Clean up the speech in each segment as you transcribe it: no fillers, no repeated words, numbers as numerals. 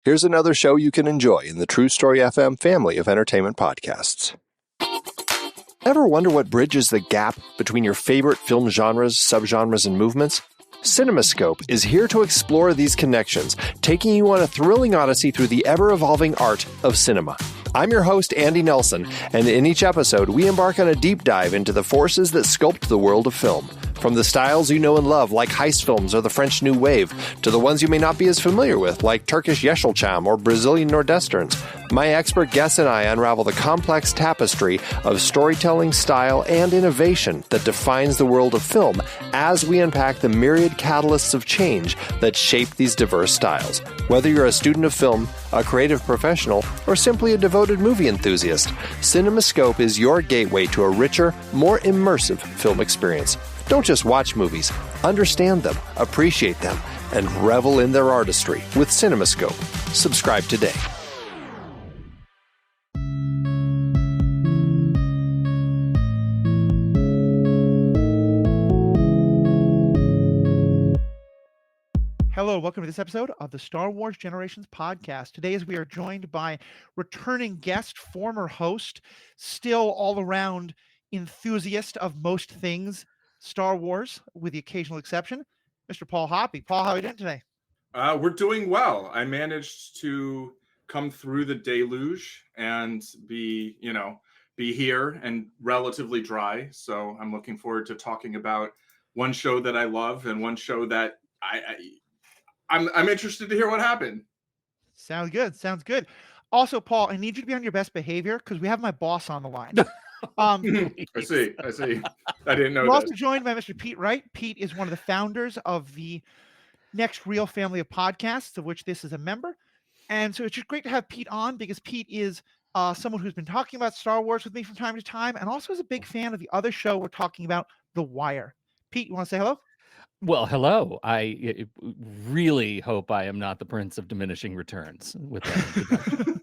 Here's another show you can enjoy in the True Story FM family of entertainment podcasts. Ever wonder what bridges the gap between your favorite film genres, subgenres, and movements? CinemaScope is here to explore these connections, taking you on a thrilling odyssey through the ever-evolving art of cinema. I'm your host, Andy Nelson, and in each episode, we embark on a deep dive into the forces that sculpt the world of film. From the styles you know and love, like heist films or the French New Wave, to the ones you may not be as familiar with, like Turkish Yeşilçam or Brazilian Nordwesterns, my expert guests and I unravel the complex tapestry of storytelling, style, and innovation that defines the world of film as we unpack the myriad catalysts of change that shape these diverse styles. Whether you're a student of film, a creative professional, or simply a devoted movie enthusiast, CinemaScope is your gateway to a richer, more immersive film experience. Don't just watch movies, understand them, appreciate them, and revel in their artistry with CinemaScope. Subscribe today. Hello, welcome to this episode of the Star Wars Generations podcast. Today, as we are joined by returning guest, former host, still all-around enthusiast of most things Star Wars, with the occasional exception, Mr. Paul Hoppe. Paul, how are you doing today? We're doing well. I managed to come through the deluge and be here and relatively dry. So I'm looking forward to talking about one show that I love and one show that I'm interested to hear what happened. Sounds good. Sounds good. Also, Paul, I need you to be on your best behavior because we have my boss on the line. I see. I didn't know We're that. also joined by Mr. Pete Wright. Pete is one of the founders of the Next Real family of podcasts, of which this is a member. And so it's just great to have Pete on because Pete is someone who's been talking about Star Wars with me from time to time and also is a big fan of the other show we're talking about, The Wire. Pete, you want to say hello? Well, hello. I really hope I am not the Prince of Diminishing Returns with that introduction.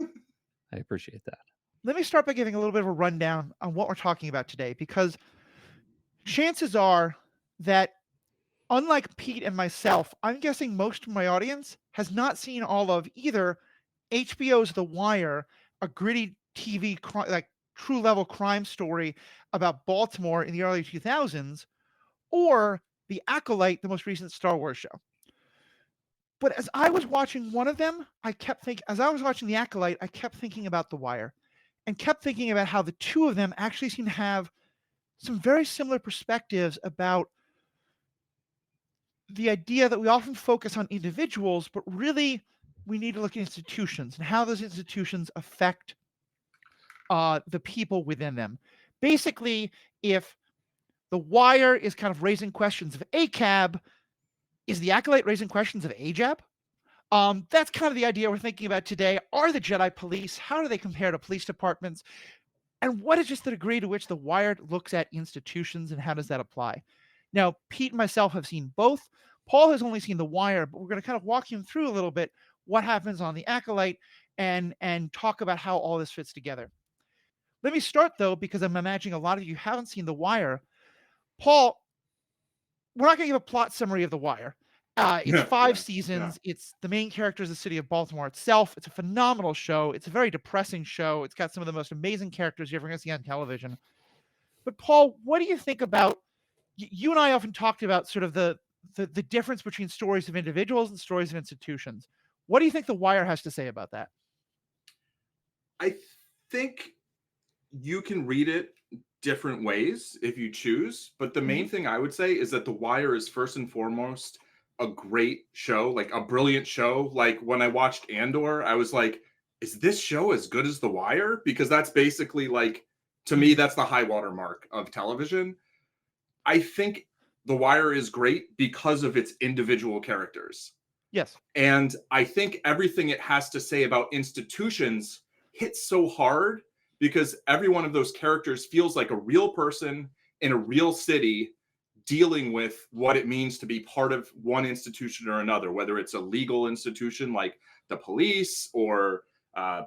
I appreciate that. Let me start by giving a little bit of a rundown on what we're talking about today, because chances are that, unlike Pete and myself, I'm guessing most of my audience has not seen all of either HBO's The Wire, a gritty TV, like true level crime story about Baltimore in the early 2000s, or The Acolyte, the most recent Star Wars show. But as I was watching one of them, as I was watching The Acolyte, I kept thinking about The Wire and kept thinking about how the two of them actually seem to have some very similar perspectives about the idea that we often focus on individuals, but really we need to look at institutions and how those institutions affect the people within them. Basically, if The Wire is kind of raising questions of ACAB, is The Acolyte raising questions of AJAB? That's kind of the idea we're thinking about today. Are the Jedi police? How do they compare to police departments? And what is just the degree to which The Wire looks at institutions and how does that apply? Now, Pete and myself have seen both. Paul has only seen The Wire, but we're going to kind of walk him through a little bit what happens on The Acolyte and talk about how all this fits together. Let me start, though, because I'm imagining a lot of you haven't seen The Wire. Paul, we're not going to give a plot summary of The Wire. It's 5 seasons. Yeah. It's the main character is the city of Baltimore itself. It's a phenomenal show. It's a very depressing show. It's got some of the most amazing characters you're ever going to see on television. But Paul, what do you think about, you and I often talked about sort of the difference between stories of individuals and stories of institutions. What do you think The Wire has to say about that? I think you can read it different ways if you choose, but the main thing I would say is that The Wire is first and foremost a great show, like a brilliant show. Like when I watched Andor, I was like, is this show as good as The Wire? Because that's basically like, to me, that's the high water mark of television. I think The Wire is great because of its individual characters. Yes. And I think everything it has to say about institutions hits so hard because every one of those characters feels like a real person in a real city dealing with what it means to be part of one institution or another, whether it's a legal institution like the police or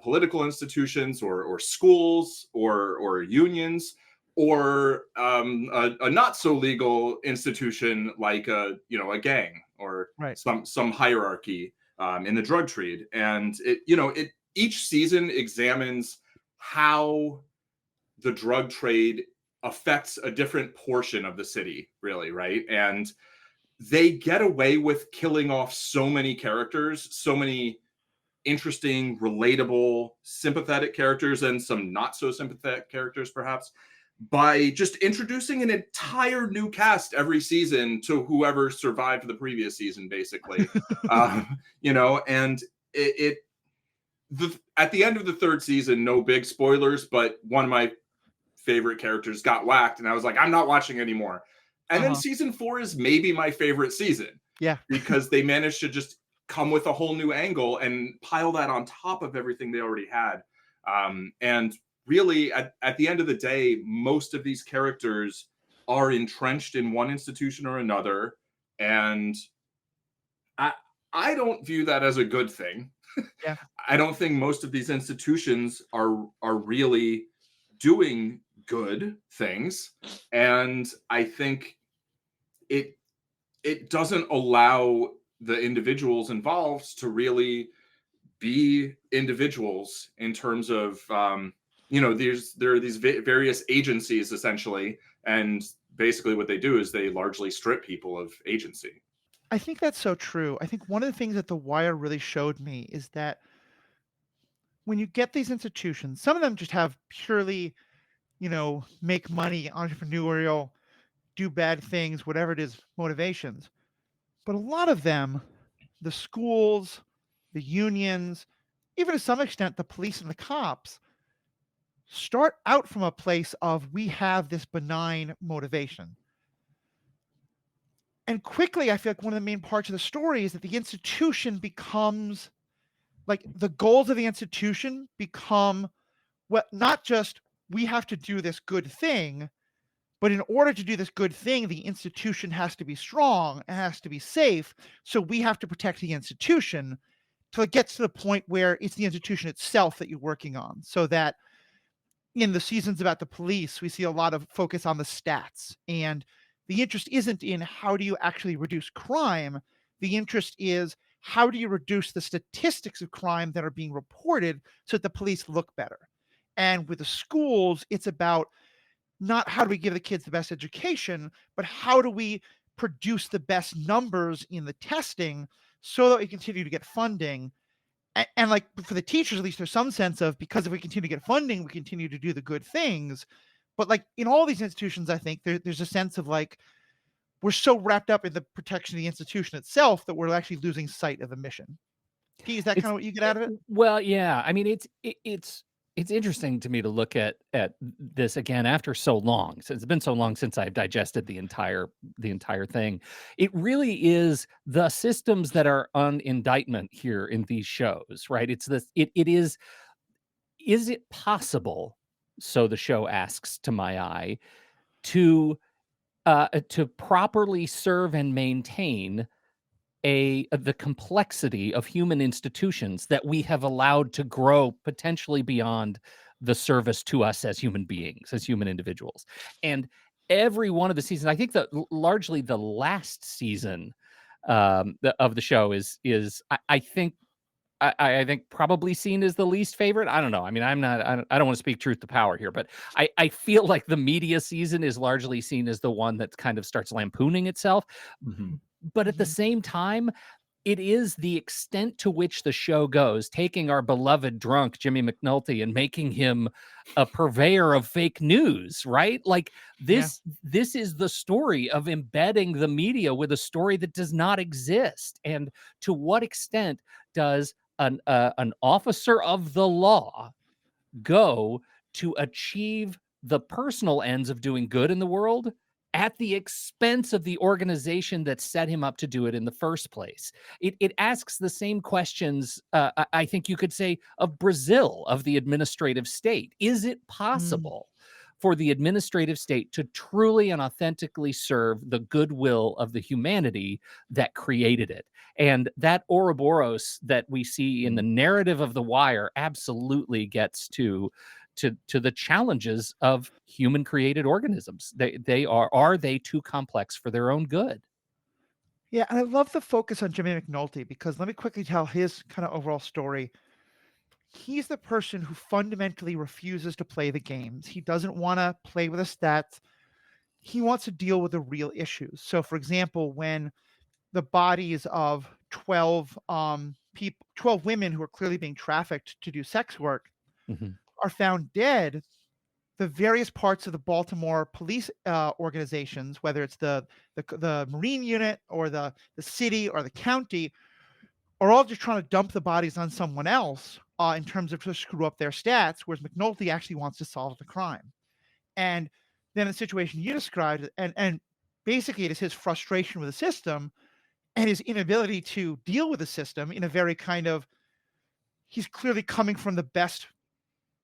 political institutions or schools or unions, or a not so legal institution like a gang or some hierarchy. in the drug trade. And each season examines how the drug trade affects a different portion of the city, really, right? And they get away with killing off so many characters, so many interesting, relatable, sympathetic characters, and some not so sympathetic characters, perhaps, by just introducing an entire new cast every season to whoever survived the previous season, basically. And at the end of the third season, no big spoilers, but one of my favorite characters got whacked, and I was like, I'm not watching anymore. And then season 4 is maybe my favorite season. Yeah. Because they managed to just come with a whole new angle and pile that on top of everything they already had. And really, at the end of the day, most of these characters are entrenched in one institution or another. And I don't view that as a good thing. Yeah. I don't think most of these institutions are really doing good things. And I think it doesn't allow the individuals involved to really be individuals in terms of, there are these various agencies, essentially. And basically what they do is they largely strip people of agency. I think that's so true. I think one of the things that The Wire really showed me is that when you get these institutions, some of them just have purely, make money, entrepreneurial, do bad things, whatever it is, motivations. But a lot of them, the schools, the unions, even to some extent, the police and the cops, start out from a place of, we have this benign motivation. And quickly, I feel like one of the main parts of the story is that the institution becomes, like, the goals of the institution become, not just, we have to do this good thing, but in order to do this good thing, the institution has to be strong, it has to be safe, so we have to protect the institution till it gets to the point where it's the institution itself that you're working on. So that in the seasons about the police, we see a lot of focus on the stats, and the interest isn't in how do you actually reduce crime. The interest is, how do you reduce the statistics of crime that are being reported so that the police look better? And with the schools, it's about not how do we give the kids the best education, but how do we produce the best numbers in the testing so that we continue to get funding. And like for the teachers, at least there's some sense of, because if we continue to get funding, we continue to do the good things. But like in all these institutions, I think there's a sense of like, we're so wrapped up in the protection of the institution itself that we're actually losing sight of the mission. Is that kind of what you get out of it? Well, yeah. I mean, it's interesting to me to look at this again after so long. Since it's been so long since I've digested the entire thing. It really is the systems that are on indictment here in these shows, right? It's this. It is. Is it possible? So the show asks, to my eye, to properly serve and maintain the complexity of human institutions that we have allowed to grow potentially beyond the service to us as human beings, as human individuals. And every one of the seasons, I think that largely the last season of the show is I think probably seen as the least favorite. I don't know. I mean, I don't want to speak truth to power here, but I feel like the media season is largely seen as the one that kind of starts lampooning itself. Mhm. But at the same time, it is the extent to which the show goes, taking our beloved drunk Jimmy McNulty and making him a purveyor of fake news, right? Like this is the story of embedding the media with a story that does not exist. And to what extent does an officer of the law go to achieve the personal ends of doing good in the world at the expense of the organization that set him up to do it in the first place? It asks the same questions, I think you could say, of Brazil, of the administrative state. Is it possible for the administrative state to truly and authentically serve the goodwill of the humanity that created it? And that Ouroboros that we see in the narrative of The Wire absolutely gets to the challenges of human created organisms. Are they too complex for their own good? Yeah, and I love the focus on Jimmy McNulty because let me quickly tell his kind of overall story. He's the person who fundamentally refuses to play the games. He doesn't want to play with the stats. He wants to deal with the real issues. So, for example, when the bodies of 12 people, 12 women who are clearly being trafficked to do sex work are found dead, the various parts of the Baltimore police organizations, whether it's the Marine unit or the city or the county, are all just trying to dump the bodies on someone else in terms of to screw up their stats, whereas McNulty actually wants to solve the crime. And then the situation you described, and basically it is his frustration with the system and his inability to deal with the system in a very kind of, he's clearly coming from the best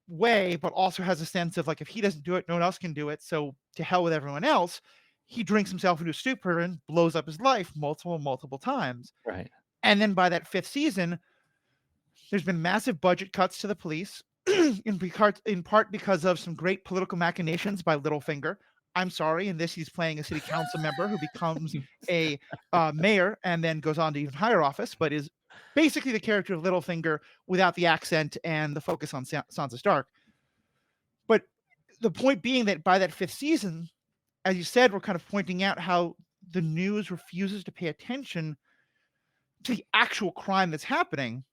way, but also has a sense of like, if he doesn't do it, no one else can do it. So to hell with everyone else. He drinks himself into a stupor and blows up his life multiple times. Right. And then by that 5th season, there's been massive budget cuts to the police, in part because of some great political machinations by Littlefinger. I'm sorry, in this he's playing a city council member who becomes a mayor and then goes on to even higher office, but is basically the character of Littlefinger without the accent and the focus on Sansa Stark. But the point being that by that 5th season, as you said, we're kind of pointing out how the news refuses to pay attention to the actual crime that's happening.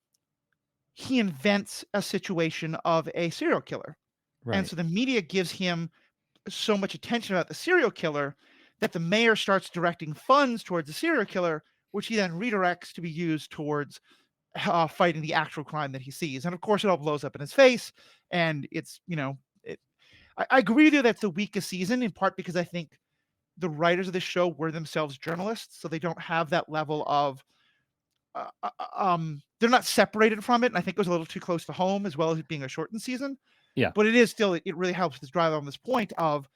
He invents a situation of a serial killer. Right. And so the media gives him so much attention about the serial killer that the mayor starts directing funds towards the serial killer, which he then redirects to be used towards fighting the actual crime that he sees. And of course, it all blows up in his face. And it's, I agree with you that's the weakest season, in part because I think the writers of the show were themselves journalists, so they don't have that level of they're not separated from it, and I think it was a little too close to home, as well as it being a shortened season. Yeah. But it is still, it really helps to drive on this point of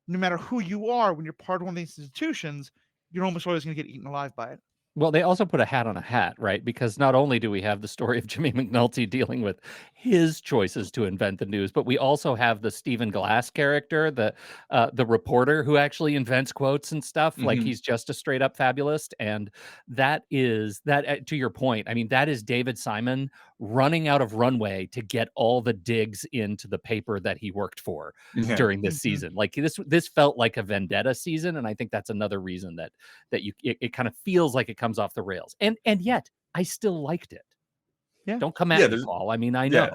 no matter who you are, when you're part of one of these institutions, you're almost always going to get eaten alive by it. Well, they also put a hat on a hat, right? Because not only do we have the story of Jimmy McNulty dealing with his choices to invent the news, but we also have the Stephen Glass character, the reporter who actually invents quotes and stuff. Like he's just a straight up fabulist, and that is that. To your point, I mean, that is David Simon running out of runway to get all the digs into the paper that he worked for during this season. Like this felt like a vendetta season, and I think that's another reason that it kind of feels like it comes off the rails. And yet I still liked it. Yeah. Don't come at me, Paul. I mean, I know.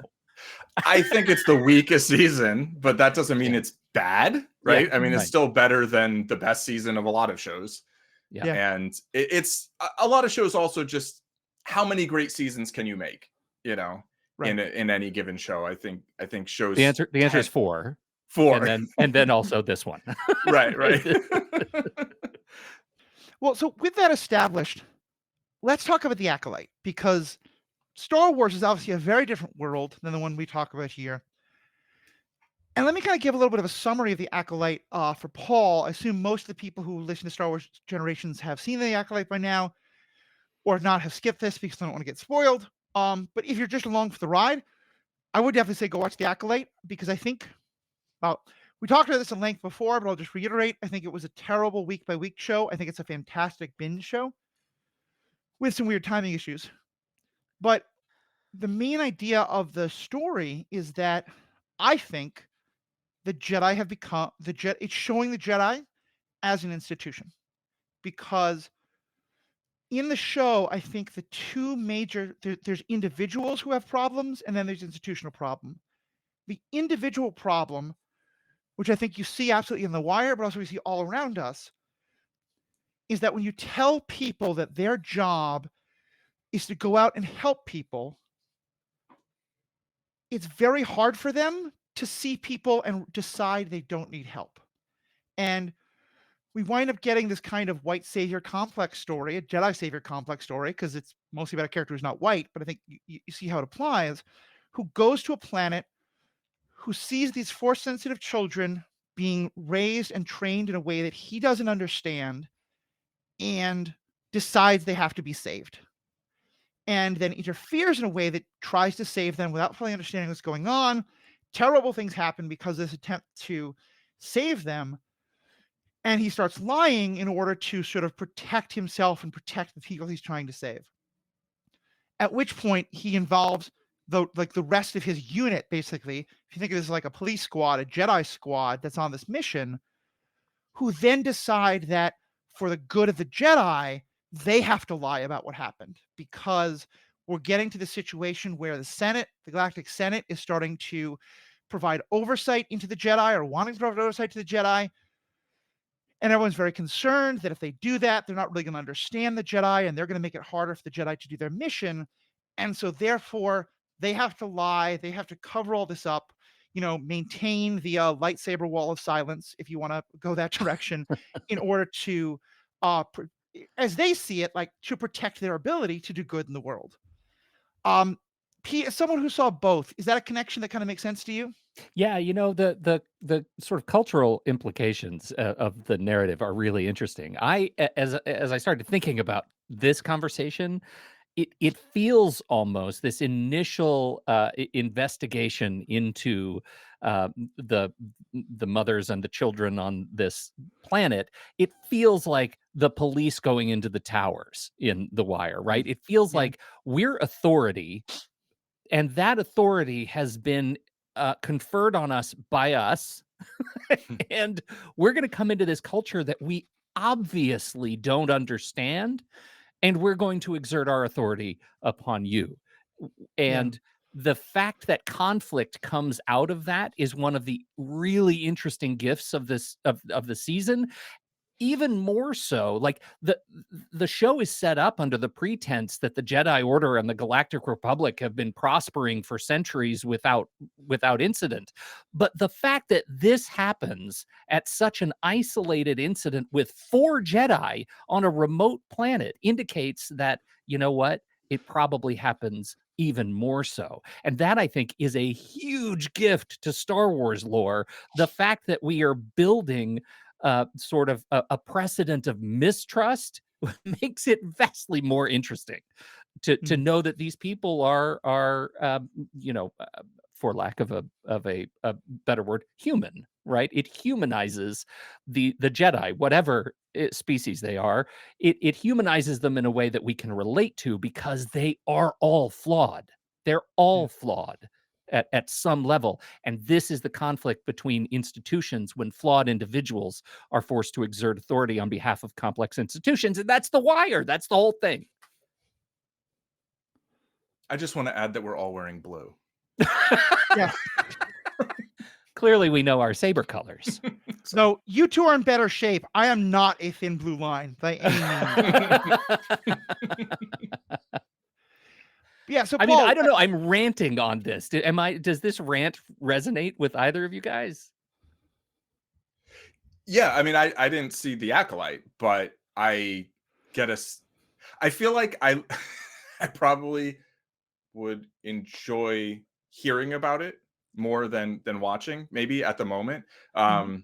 I think it's the weakest season, but that doesn't mean it's bad, right? I mean, it's still better than the best season of a lot of shows. Yeah. And it's a lot of shows also just how many great seasons can you make, in any given show. I think shows the answer is 4. And then also this one. Right. Well, so with that established, let's talk about The Acolyte, because Star Wars is obviously a very different world than the one we talk about here. And let me kind of give a little bit of a summary of The Acolyte for Paul. I assume most of the people who listen to Star Wars Generations have seen The Acolyte by now, or if not, have skipped this because they don't want to get spoiled. But if you're just along for the ride, I would definitely say go watch The Acolyte, because I think, we talked about this at length before, but I'll just reiterate. I think it was a terrible week-by-week show. I think it's a fantastic binge show with some weird timing issues. But the main idea of the story is that I think the Jedi have become it's showing the Jedi as an institution, because in the show, I think the two major there's individuals who have problems, and then there's institutional problem. The individual problem, which I think you see absolutely in The Wire, but also we see all around us, is that when you tell people that their job is to go out and help people, it's very hard for them to see people and decide they don't need help. And we wind up getting this kind of white savior complex story, a Jedi savior complex story, because it's mostly about a character who's not white, but I think you see how it applies, who goes to a planet, who sees these Force-sensitive children being raised and trained in a way that he doesn't understand, and decides they have to be saved. And then interferes in a way that tries to save them without fully understanding what's going on. Terrible things happen because of this attempt to save them. And he starts lying in order to sort of protect himself and protect the people he's trying to save. At which point he involves the rest of his unit, basically. If you think of this as like a police squad, a Jedi squad that's on this mission, who then decide that for the good of the Jedi, they have to lie about what happened, because we're getting to the situation where the Senate, the Galactic Senate, is starting to provide oversight into the Jedi, or wanting to provide oversight to the Jedi. And everyone's very concerned that if they do that, they're not really going to understand the Jedi, and they're going to make it harder for the Jedi to do their mission. And so therefore, they have to lie. They have to cover all this up, maintain the lightsaber wall of silence, if you want to go that direction, in order to, as they see it, like to protect their ability to do good in the world. As someone who saw both, is that a connection that kind of makes sense to you? Yeah, the sort of cultural implications of the narrative are really interesting. As I started thinking about this conversation, it feels almost this initial investigation into the mothers and the children on this planet. It feels like the police going into the towers in The Wire, right? It feels like we're authority, and that authority has been conferred on us by us. And we're going to come into this culture that we obviously don't understand, and we're going to exert our authority upon you. And the fact that conflict comes out of that is one of the really interesting gifts of this of the season. Even more so, like the show is set up under the pretense that the Jedi Order and the Galactic Republic have been prospering for centuries without incident. But the fact that this happens at such an isolated incident with 4 Jedi on a remote planet indicates that, you know what, it probably happens even more so. And that, I think, is a huge gift to Star Wars lore. The fact that we are building sort of a precedent of mistrust makes it vastly more interesting to know that these people are for lack of a better word, human, right? It humanizes the Jedi, whatever species they are. It humanizes them in a way that we can relate to, because they are all flawed. They're all flawed at some level. And this is the conflict between institutions when flawed individuals are forced to exert authority on behalf of complex institutions. And that's The Wire. That's the whole thing. I just want to add that we're all wearing blue. Yeah. Clearly, we know our saber colors. So you two are in better shape. I am not a thin blue line by any means. Yeah, so Paul, I mean, I don't know. I'm ranting on this. Does this rant resonate with either of you guys? Yeah, I mean, I didn't see The Acolyte, but I feel like I probably would enjoy hearing about it more than watching, maybe at the moment. I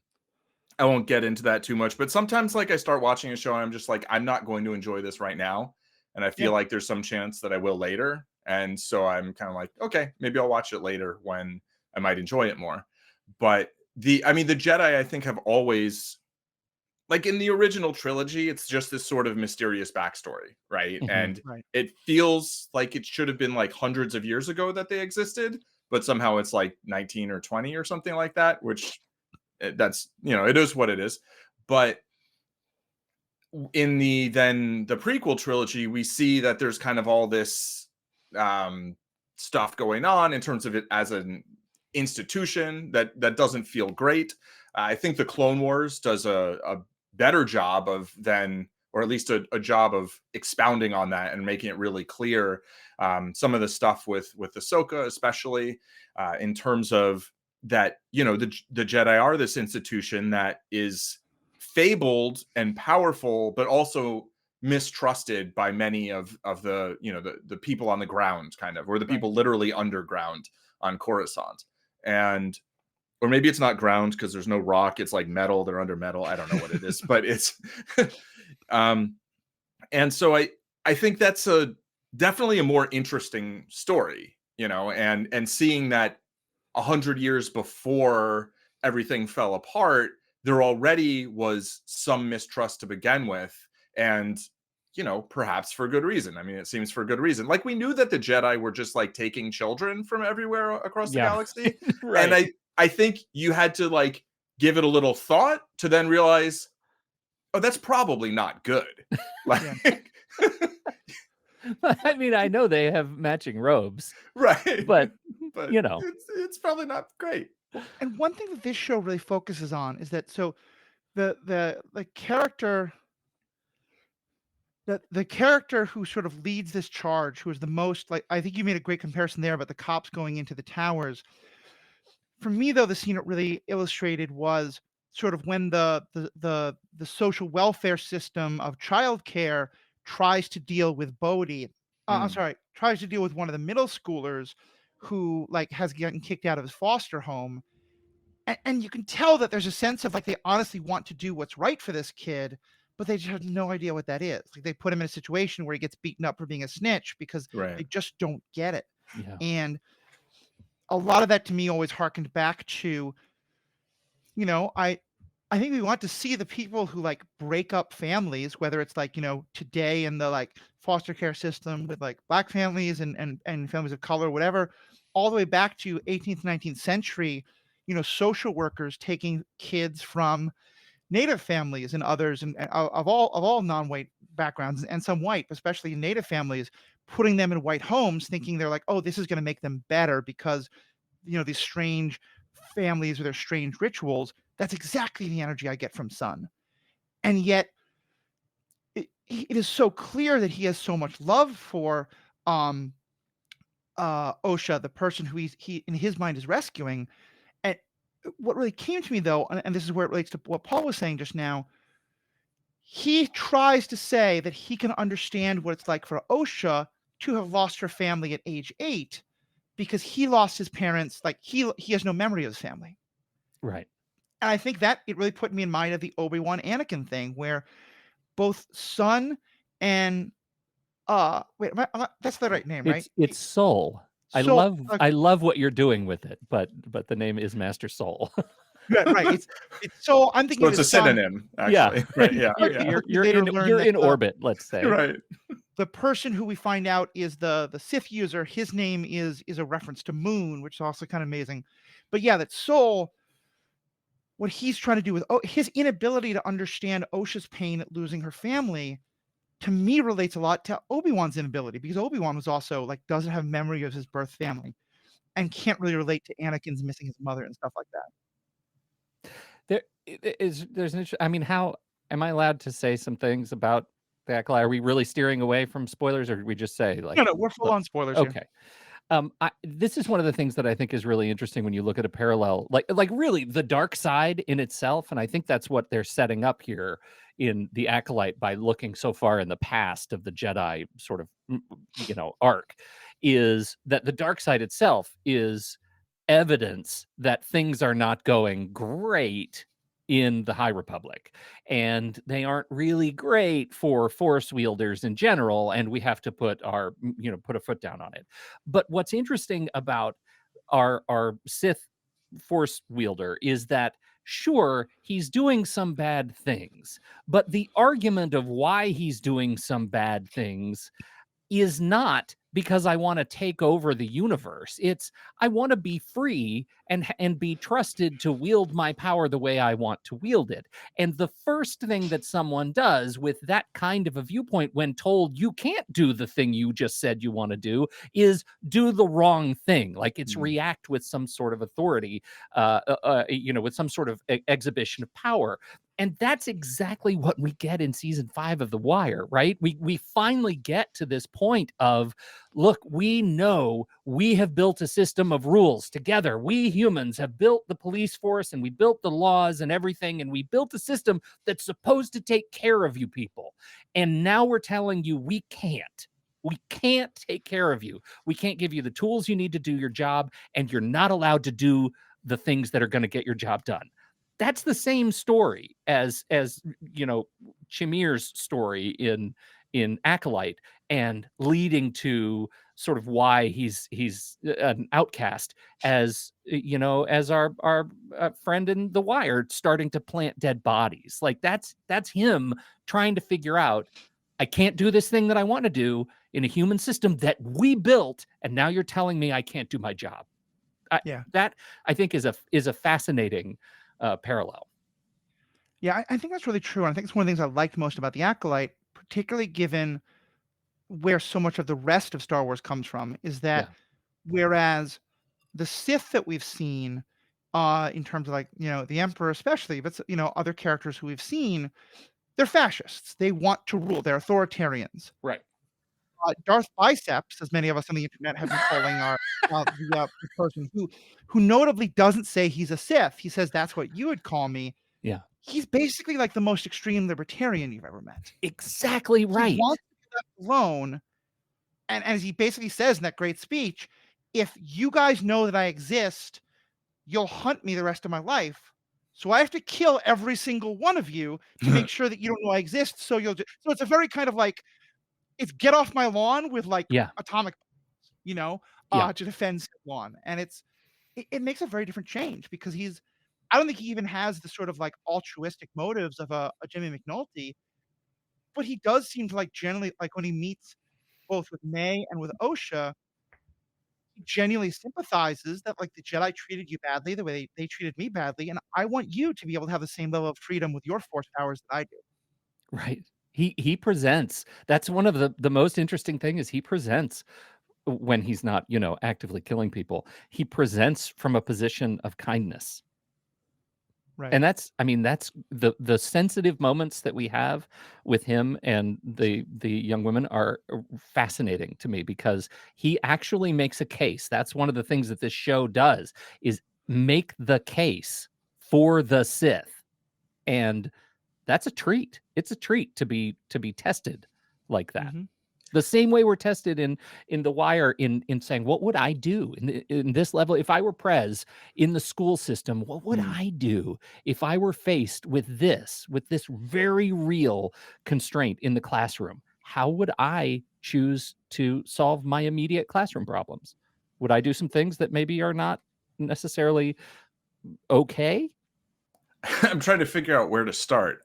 won't get into that too much, but sometimes, like, I start watching a show and I'm just like, I'm not going to enjoy this right now, and I feel like there's some chance that I will later. And so I'm kind of like, okay, maybe I'll watch it later when I might enjoy it more. But the Jedi, I think, have always, like, in the original trilogy, it's just this sort of mysterious backstory, right? And it feels like it should have been like hundreds of years ago that they existed, but somehow it's like 19 or 20 or something like that, which that's, it is what it is. But in the prequel trilogy, we see that there's kind of all this stuff going on in terms of it as an institution that doesn't feel great. I think the Clone Wars does a better job of or at least a job of expounding on that and making it really clear. Some of the stuff with Ahsoka, especially in terms of that, the Jedi are this institution that is fabled and powerful, but also mistrusted by many of the the people on the ground, kind of, or the people literally underground on Coruscant. And or maybe it's not ground because there's no rock, it's like metal, they're under metal, I don't know what it is. But it's and so I think that's definitely a more interesting story, and seeing that 100 years before everything fell apart, there already was some mistrust to begin with, and perhaps for good reason. I mean, it seems for good reason. Like, we knew that the Jedi were just like taking children from everywhere across the galaxy. Right. And I think you had to like give it a little thought to then realize, oh, that's probably not good. Like, I mean, I know they have matching robes, right. but But you know, it's probably not great. And one thing that this show really focuses on is that the character the character who sort of leads this charge, who is the most, like, I think you made a great comparison there about the cops going into the towers. For me, though, the scene it really illustrated was sort of when the social welfare system of childcare tries to deal with Bodhi. I'm sorry, tries to deal with one of the middle schoolers who like has gotten kicked out of his foster home, and you can tell that there's a sense of like they honestly want to do what's right for this kid, but they just have no idea what that is. Like they put him in a situation where he gets beaten up for being a snitch because Right. they just don't get it. yeah, And a lot of that to me always harkened back to, I think we want to see the people who like break up families, whether it's like, today in the like foster care system with like black families and families of color, whatever, all the way back to 18th, 19th century, social workers taking kids from Native families and others and of all non-white backgrounds and some white, but especially Native families, putting them in white homes, thinking they're like, oh, this is going to make them better because these strange families or their strange rituals. That's exactly the energy I get from Sun. And yet it is so clear that he has so much love for Osha, the person who he in his mind is rescuing. And what really came to me though, and this is where it relates to what Paul was saying just now, he tries to say that he can understand what it's like for Osha to have lost her family at age 8 because he lost his parents. Like he has no memory of his family. right. And I think that it really put me in mind of the Obi-Wan Anakin thing where both Sun and that's the right name, right? It's Soul. Soul. I love what you're doing with it, but the name is Master Soul. Right. It's Soul. I'm thinking So it's a synonym, actually. Yeah. Right. Yeah. You're in orbit, let's say. Right. The person who we find out is the Sith user. His name is a reference to Moon, which is also kind of amazing. But yeah, that Soul, what he's trying to do with his inability to understand Osha's pain at losing her family, to me relates a lot to Obi-Wan's inability, because Obi-Wan was also like doesn't have memory of his birth family and can't really relate to Anakin's missing his mother and stuff like that. There's an I mean, how am I allowed to say some things about the Acolyte? Are we really steering away from spoilers, or did we just say like No, we're full on spoilers here. okay. This is one of the things that I think is really interesting when you look at a parallel, like really the dark side in itself, and I think that's what they're setting up here in the Acolyte by looking so far in the past of the Jedi sort of arc, is that the dark side itself is evidence that things are not going great in the High Republic, and they aren't really great for Force wielders in general, and we have to put a foot down on it. But what's interesting about our Sith Force wielder is that sure, he's doing some bad things, but the argument of why he's doing some bad things is not because I want to take over the universe. It's I want to be free and be trusted to wield my power the way I want to wield it. And the first thing that someone does with that kind of a viewpoint when told you can't do the thing you just said you want to do is do the wrong thing. Like it's react with some sort of authority, with some sort of exhibition of power. And that's exactly what we get in season 5 of The Wire, right? We finally get to this point of, look, we know we have built a system of rules together. We humans have built the police force and we built the laws and everything, and we built a system that's supposed to take care of you people. And now we're telling you we can't. We can't take care of you. We can't give you the tools you need to do your job, and you're not allowed to do the things that are going to get your job done. That's the same story as Chimir's story in in Acolyte, and leading to sort of why he's an outcast, as you know, as our friend in The Wire starting to plant dead bodies. Like that's him trying to figure out, I can't do this thing that I want to do in a human system that we built, and now you're telling me I can't do my job. That I think is a fascinating parallel. Yeah, I think that's really true. And I think it's one of the things I liked most about The Acolyte, particularly given where so much of the rest of Star Wars comes from, is that whereas the Sith that we've seen, in terms of like, the Emperor especially, but other characters who we've seen, they're fascists. They want to rule. They're authoritarians. Right. Darth Biceps, as many of us on the internet have been calling the person who notably doesn't say he's a Sith. He says that's what you would call me. Yeah. He's basically like the most extreme libertarian you've ever met. Exactly right. He wants to be left alone. And as he basically says in that great speech, if you guys know that I exist, you'll hunt me the rest of my life. So I have to kill every single one of you to make sure that you don't know I exist. So it's a very kind of like, it's get off my lawn with like atomic, to defend lawn. And it makes a very different change, because I don't think he even has the sort of like altruistic motives of a Jimmy McNulty, but he does seem to like generally, like when he meets both with May and with Osha, he genuinely sympathizes that like the Jedi treated you badly the way they treated me badly, and I want you to be able to have the same level of freedom with your force powers that I do. Right. He presents, that's one of the most interesting thing, is he presents when he's not, actively killing people. He presents from a position of kindness. Right. And that's the sensitive moments that we have with him and the young women are fascinating to me, because he actually makes a case. That's one of the things that this show does, is make the case for the Sith. And that's a treat. It's a treat to be tested like that. Mm-hmm. The same way we're tested in The Wire in saying, what would I do in this level? If I were Prez in the school system, what would I do if I were faced with this very real constraint in the classroom? How would I choose to solve my immediate classroom problems? Would I do some things that maybe are not necessarily okay? I'm trying to figure out where to start.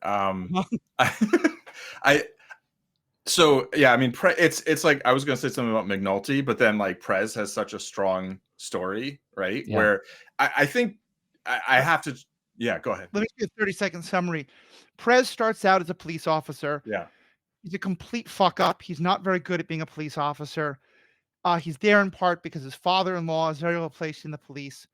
So yeah, I mean, it's like, I was going to say something about McNulty, but then like Prez has such a strong story, right? Yeah. Where I think I have to, go ahead. Let me give you a 30-second summary. Prez starts out as a police officer. Yeah. He's a complete fuck up. He's not very good at being a police officer. He's there in part because his father-in-law is very well placed in the police.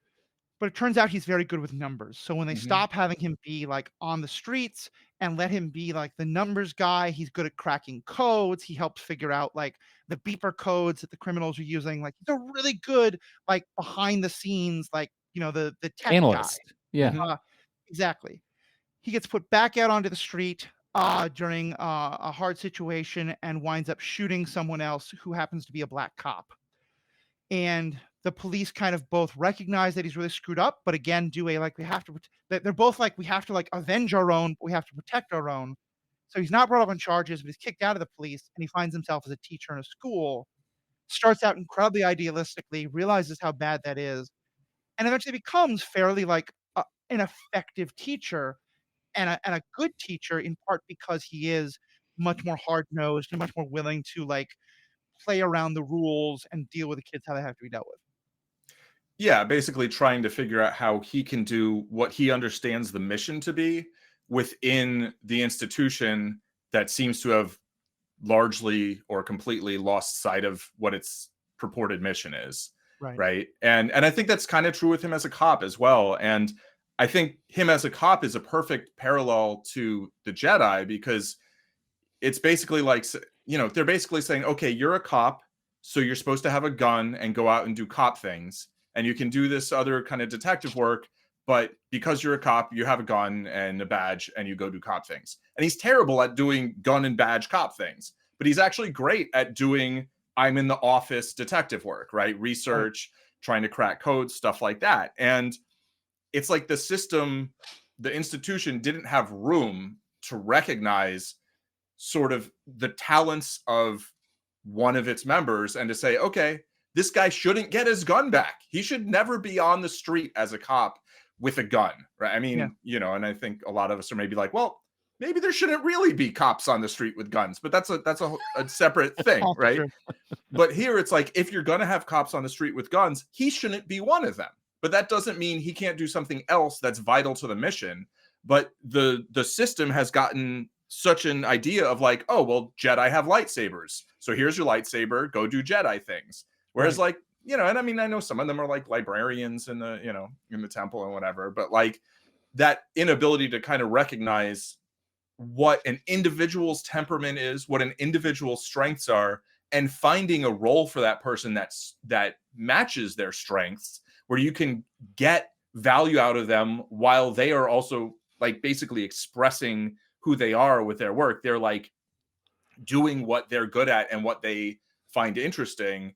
But it turns out he's very good with numbers. So when they stop having him be like on the streets and let him be like the numbers guy, he's good at cracking codes. He helps figure out like the beeper codes that the criminals are using. Like he's a really good, like behind the scenes, like, the tech analyst. guy. Yeah. Exactly. He gets put back out onto the street during a hard situation and winds up shooting someone else who happens to be a black cop. And the police kind of both recognize that he's really screwed up, but again, do a like, we have to, they're both like, we have to like avenge our own, but we have to protect our own. So he's not brought up on charges, but he's kicked out of the police, and he finds himself as a teacher in a school. Starts out incredibly idealistically, realizes how bad that is, and eventually becomes fairly like an effective teacher and a good teacher, in part because he is much more hard-nosed and much more willing to like play around the rules and deal with the kids how they have to be dealt with. Yeah, basically trying to figure out how he can do what he understands the mission to be within the institution that seems to have largely or completely lost sight of what its purported mission is. Right. And I think that's kind of true with him as a cop as well. And I think him as a cop is a perfect parallel to the Jedi, because it's basically like, they're basically saying, okay, you're a cop, so you're supposed to have a gun and go out and do cop things. And you can do this other kind of detective work, but because you're a cop, you have a gun and a badge and you go do cop things. And he's terrible at doing gun and badge cop things, but he's actually great at doing I'm in the office detective work, right? Research, trying to crack codes, stuff like that. And it's like the system, the institution didn't have room to recognize sort of the talents of one of its members and to say, okay, this guy shouldn't get his gun back. He should never be on the street as a cop with a gun, right? I mean, and I think a lot of us are maybe like, well, maybe there shouldn't really be cops on the street with guns, but that's a separate thing, right? But here it's like, if you're going to have cops on the street with guns, he shouldn't be one of them. But that doesn't mean he can't do something else that's vital to the mission. But the system has gotten such an idea of like, oh, well, Jedi have lightsabers. So here's your lightsaber, go do Jedi things. Whereas like, and I mean, I know some of them are like librarians in the, in the temple and whatever, but like that inability to kind of recognize what an individual's temperament is, what an individual's strengths are, and finding a role for that person that matches their strengths, where you can get value out of them while they are also like basically expressing who they are with their work. They're like doing what they're good at and what they find interesting.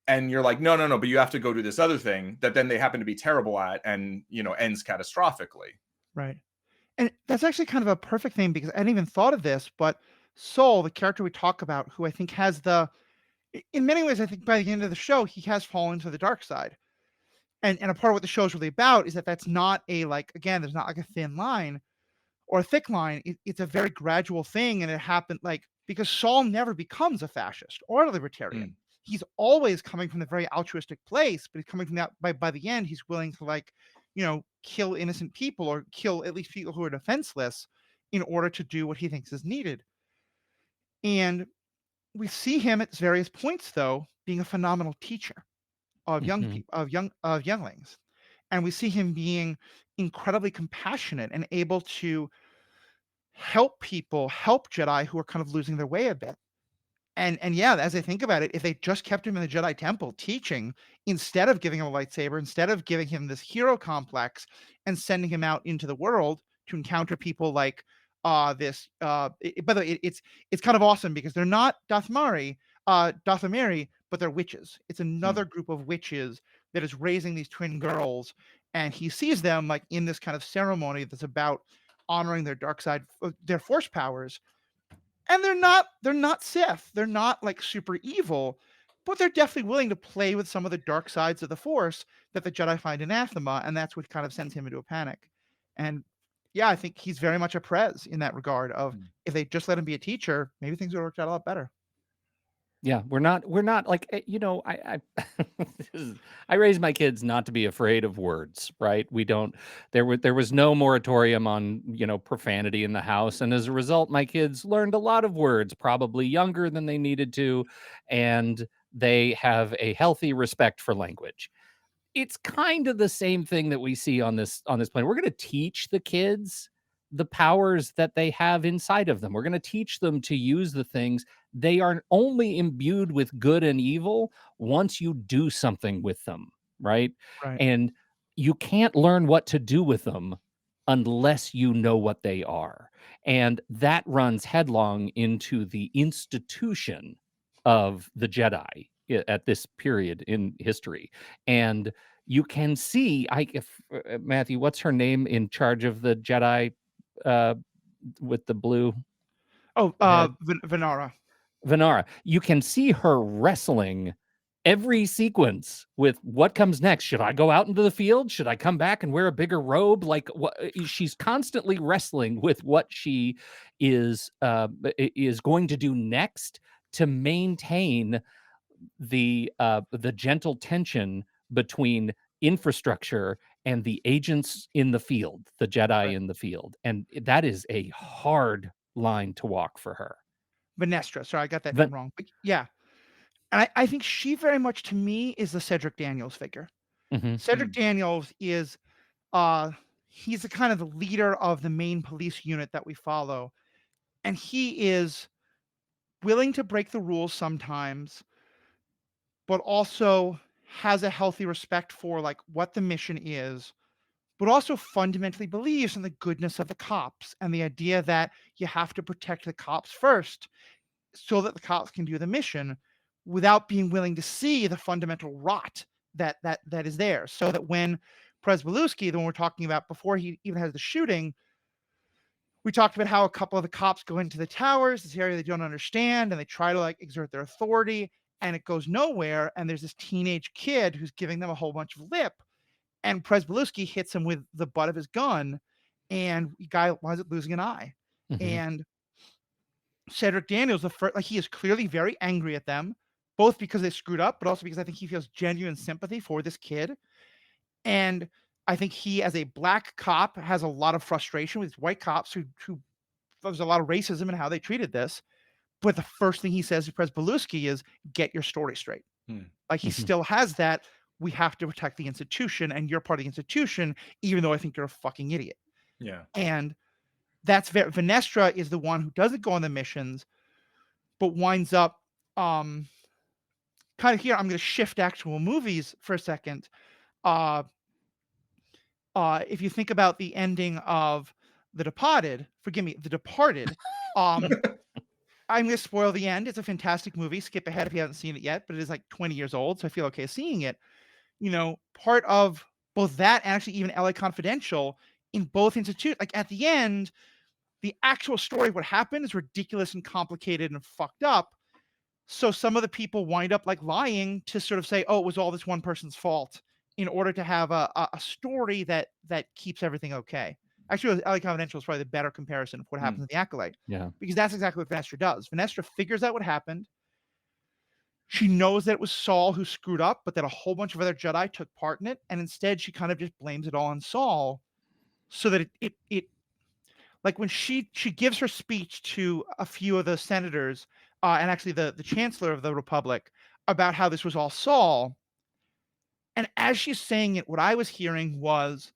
And you're like, no, but you have to go do this other thing that then they happen to be terrible at and, ends catastrophically. Right. And that's actually kind of a perfect thing, because I hadn't even thought of this, but Saul, the character we talk about, who I think has in many ways, I think by the end of the show, he has fallen to the dark side. And a part of what the show is really about is that that's not there's not like a thin line or a thick line. It's a very gradual thing. And it happened because Saul never becomes a fascist or a libertarian. He's always coming from the very altruistic place, but he's coming from that by the end, he's willing to kill innocent people or kill at least people who are defenseless in order to do what he thinks is needed. And we see him at various points, though, being a phenomenal teacher of young people, of younglings. And we see him being incredibly compassionate and able to help Jedi who are kind of losing their way a bit. And as I think about it, if they just kept him in the Jedi Temple teaching, instead of giving him a lightsaber, instead of giving him this hero complex and sending him out into the world to encounter people like this. By the way, it's kind of awesome because they're not Dathomiri, but they're witches. It's another group of witches that is raising these twin girls, and he sees them like in this kind of ceremony that's about honoring their dark side, their force powers. And they're not Sith. They're not like super evil, but they're definitely willing to play with some of the dark sides of the Force that the Jedi find anathema, and that's what kind of sends him into a panic. And I think he's very much a Prez in that regard of if they just let him be a teacher, maybe things would have worked out a lot better. Yeah, we're not like, I I raised my kids not to be afraid of words, right? There was no moratorium on, profanity in the house. And as a result, my kids learned a lot of words, probably younger than they needed to. And they have a healthy respect for language. It's kind of the same thing that we see on this planet. We're going to teach the kids the powers that they have inside of them. We're going to teach them to use the things. They are only imbued with good and evil once you do something with them, right? And you can't learn what to do with them unless you know what they are. And that runs headlong into the institution of the Jedi at this period in history. And you can see, Matthew, what's her name in charge of the Jedi with the blue? Venara. You can see her wrestling every sequence with what comes next. Should I go out into the field? Should I come back and wear a bigger robe? Like, what? She's constantly wrestling with what she is going to do next to maintain the gentle tension between infrastructure and the agents in the field, the Jedi in the field. And that is a hard line to walk for her. Venestra. Sorry, I got that name wrong. But yeah. And I think she very much, to me, is the Cedric Daniels figure. Cedric Daniels is, he's the kind of the leader of the main police unit that we follow. And he is willing to break the rules sometimes, but also has a healthy respect for like what the mission is, but also fundamentally believes in the goodness of the cops and the idea that you have to protect the cops first so that the cops can do the mission, without being willing to see the fundamental rot that is there. So that when Prez Belusky, the one we're talking about before he even has the shooting, We talked about how a couple of the cops go into the towers, this area they don't understand, and they try to like exert their authority, and it goes nowhere. And there's this teenage kid who's giving them a whole bunch of lip, and Pryzbylewski hits him with the butt of his gun, and the guy winds up losing an eye. And Cedric Daniels, he is clearly very angry at them, both because they screwed up, but also because I think he feels genuine sympathy for this kid. And I think he, as a black cop, has a lot of frustration with white cops who there's a lot of racism in how they treated this. But the first thing he says to Pryzbylewski is, "Get your story straight." Like he still has that. We have to protect the institution, and you're part of the institution, even though I think you're a fucking idiot. Yeah. And that's Venestra is the one who doesn't go on the missions, but winds up kind of here. I'm going to shift actual movies for a second. If you think about the ending of The Departed, I'm going to spoil the end. It's a fantastic movie. Skip ahead if you haven't seen it yet, but it is like 20 years old, so I feel okay seeing it. You know, part of both that and actually even LA Confidential, in both institutes, like at the end, the actual story of what happened is ridiculous and complicated and fucked up. So some of the people wind up like lying to sort of say, oh, it was all this one person's fault, in order to have a story that keeps everything okay. Actually, LA Confidential is probably the better comparison of what happens in The Acolyte. Yeah. Because that's exactly what Venestra does. Venestra figures out what happened. She knows that it was Saul who screwed up, but that a whole bunch of other Jedi took part in it. And instead, she kind of just blames it all on Saul, so that it like when she gives her speech to a few of the senators, and actually the Chancellor of the Republic, about how this was all Saul. And as she's saying it, what I was hearing was,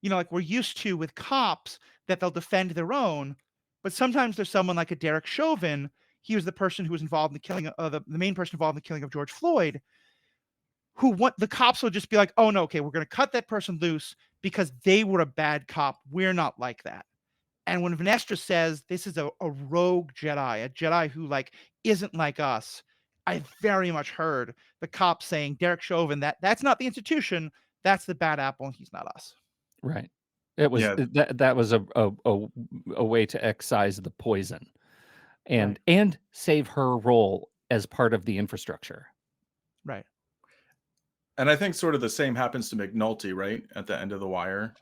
like we're used to with cops, that they'll defend their own, but sometimes there's someone like a Derek Chauvin. He was the person who was involved in the killing of the main person involved in the killing of George Floyd, the cops will just be like, oh no, okay, we're going to cut that person loose because they were a bad cop. We're not like that. And when Venestra says this is a rogue Jedi, a Jedi who like isn't like us, I very much heard the cops saying, Derek Chauvin, that's not the institution, that's the bad apple, and he's not us. Right. It was that was a way to excise the poison, and save her role as part of the infrastructure. Right. And I think sort of the same happens to McNulty, right? At the end of The Wire.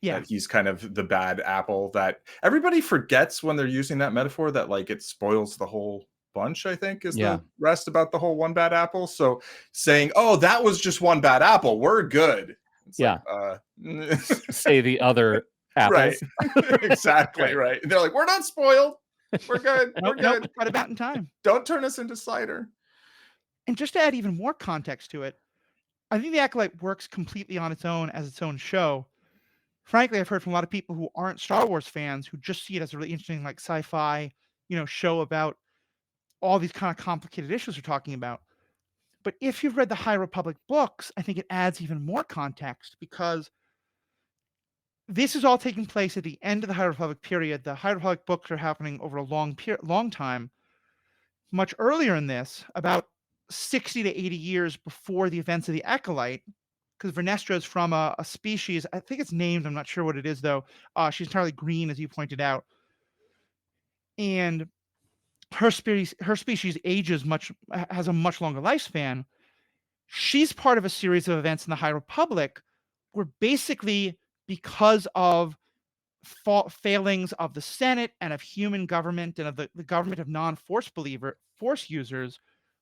Yeah. That he's kind of the bad apple that everybody forgets when they're using that metaphor, that like it spoils the whole bunch, I think is the rest about the whole one bad apple. So saying, oh, that was just one bad apple, we're good. It's like, say the other apples. Right. Exactly. Right. They're like, we're not spoiled. We're good. We're good. Nope, right about in time. Don't turn us into cider. And just to add even more context to it, I think The Acolyte works completely on its own as its own show. Frankly, I've heard from a lot of people who aren't Star Wars fans who just see it as a really interesting, like sci-fi, show about all these kind of complicated issues we're talking about. But if you've read the High Republic books, I think it adds even more context, because this is all taking place at the end of the High Republic period. The High Republic books are happening over a long time. Much earlier in this, about 60 to 80 years before the events of the Acolyte, because Venestra is from a species, I think it's named, I'm not sure what it is though. She's entirely green, as you pointed out. And her species ages has a much longer lifespan. She's part of a series of events in the High Republic where basically, because of failings of the Senate and of human government and of the government of non-force force users,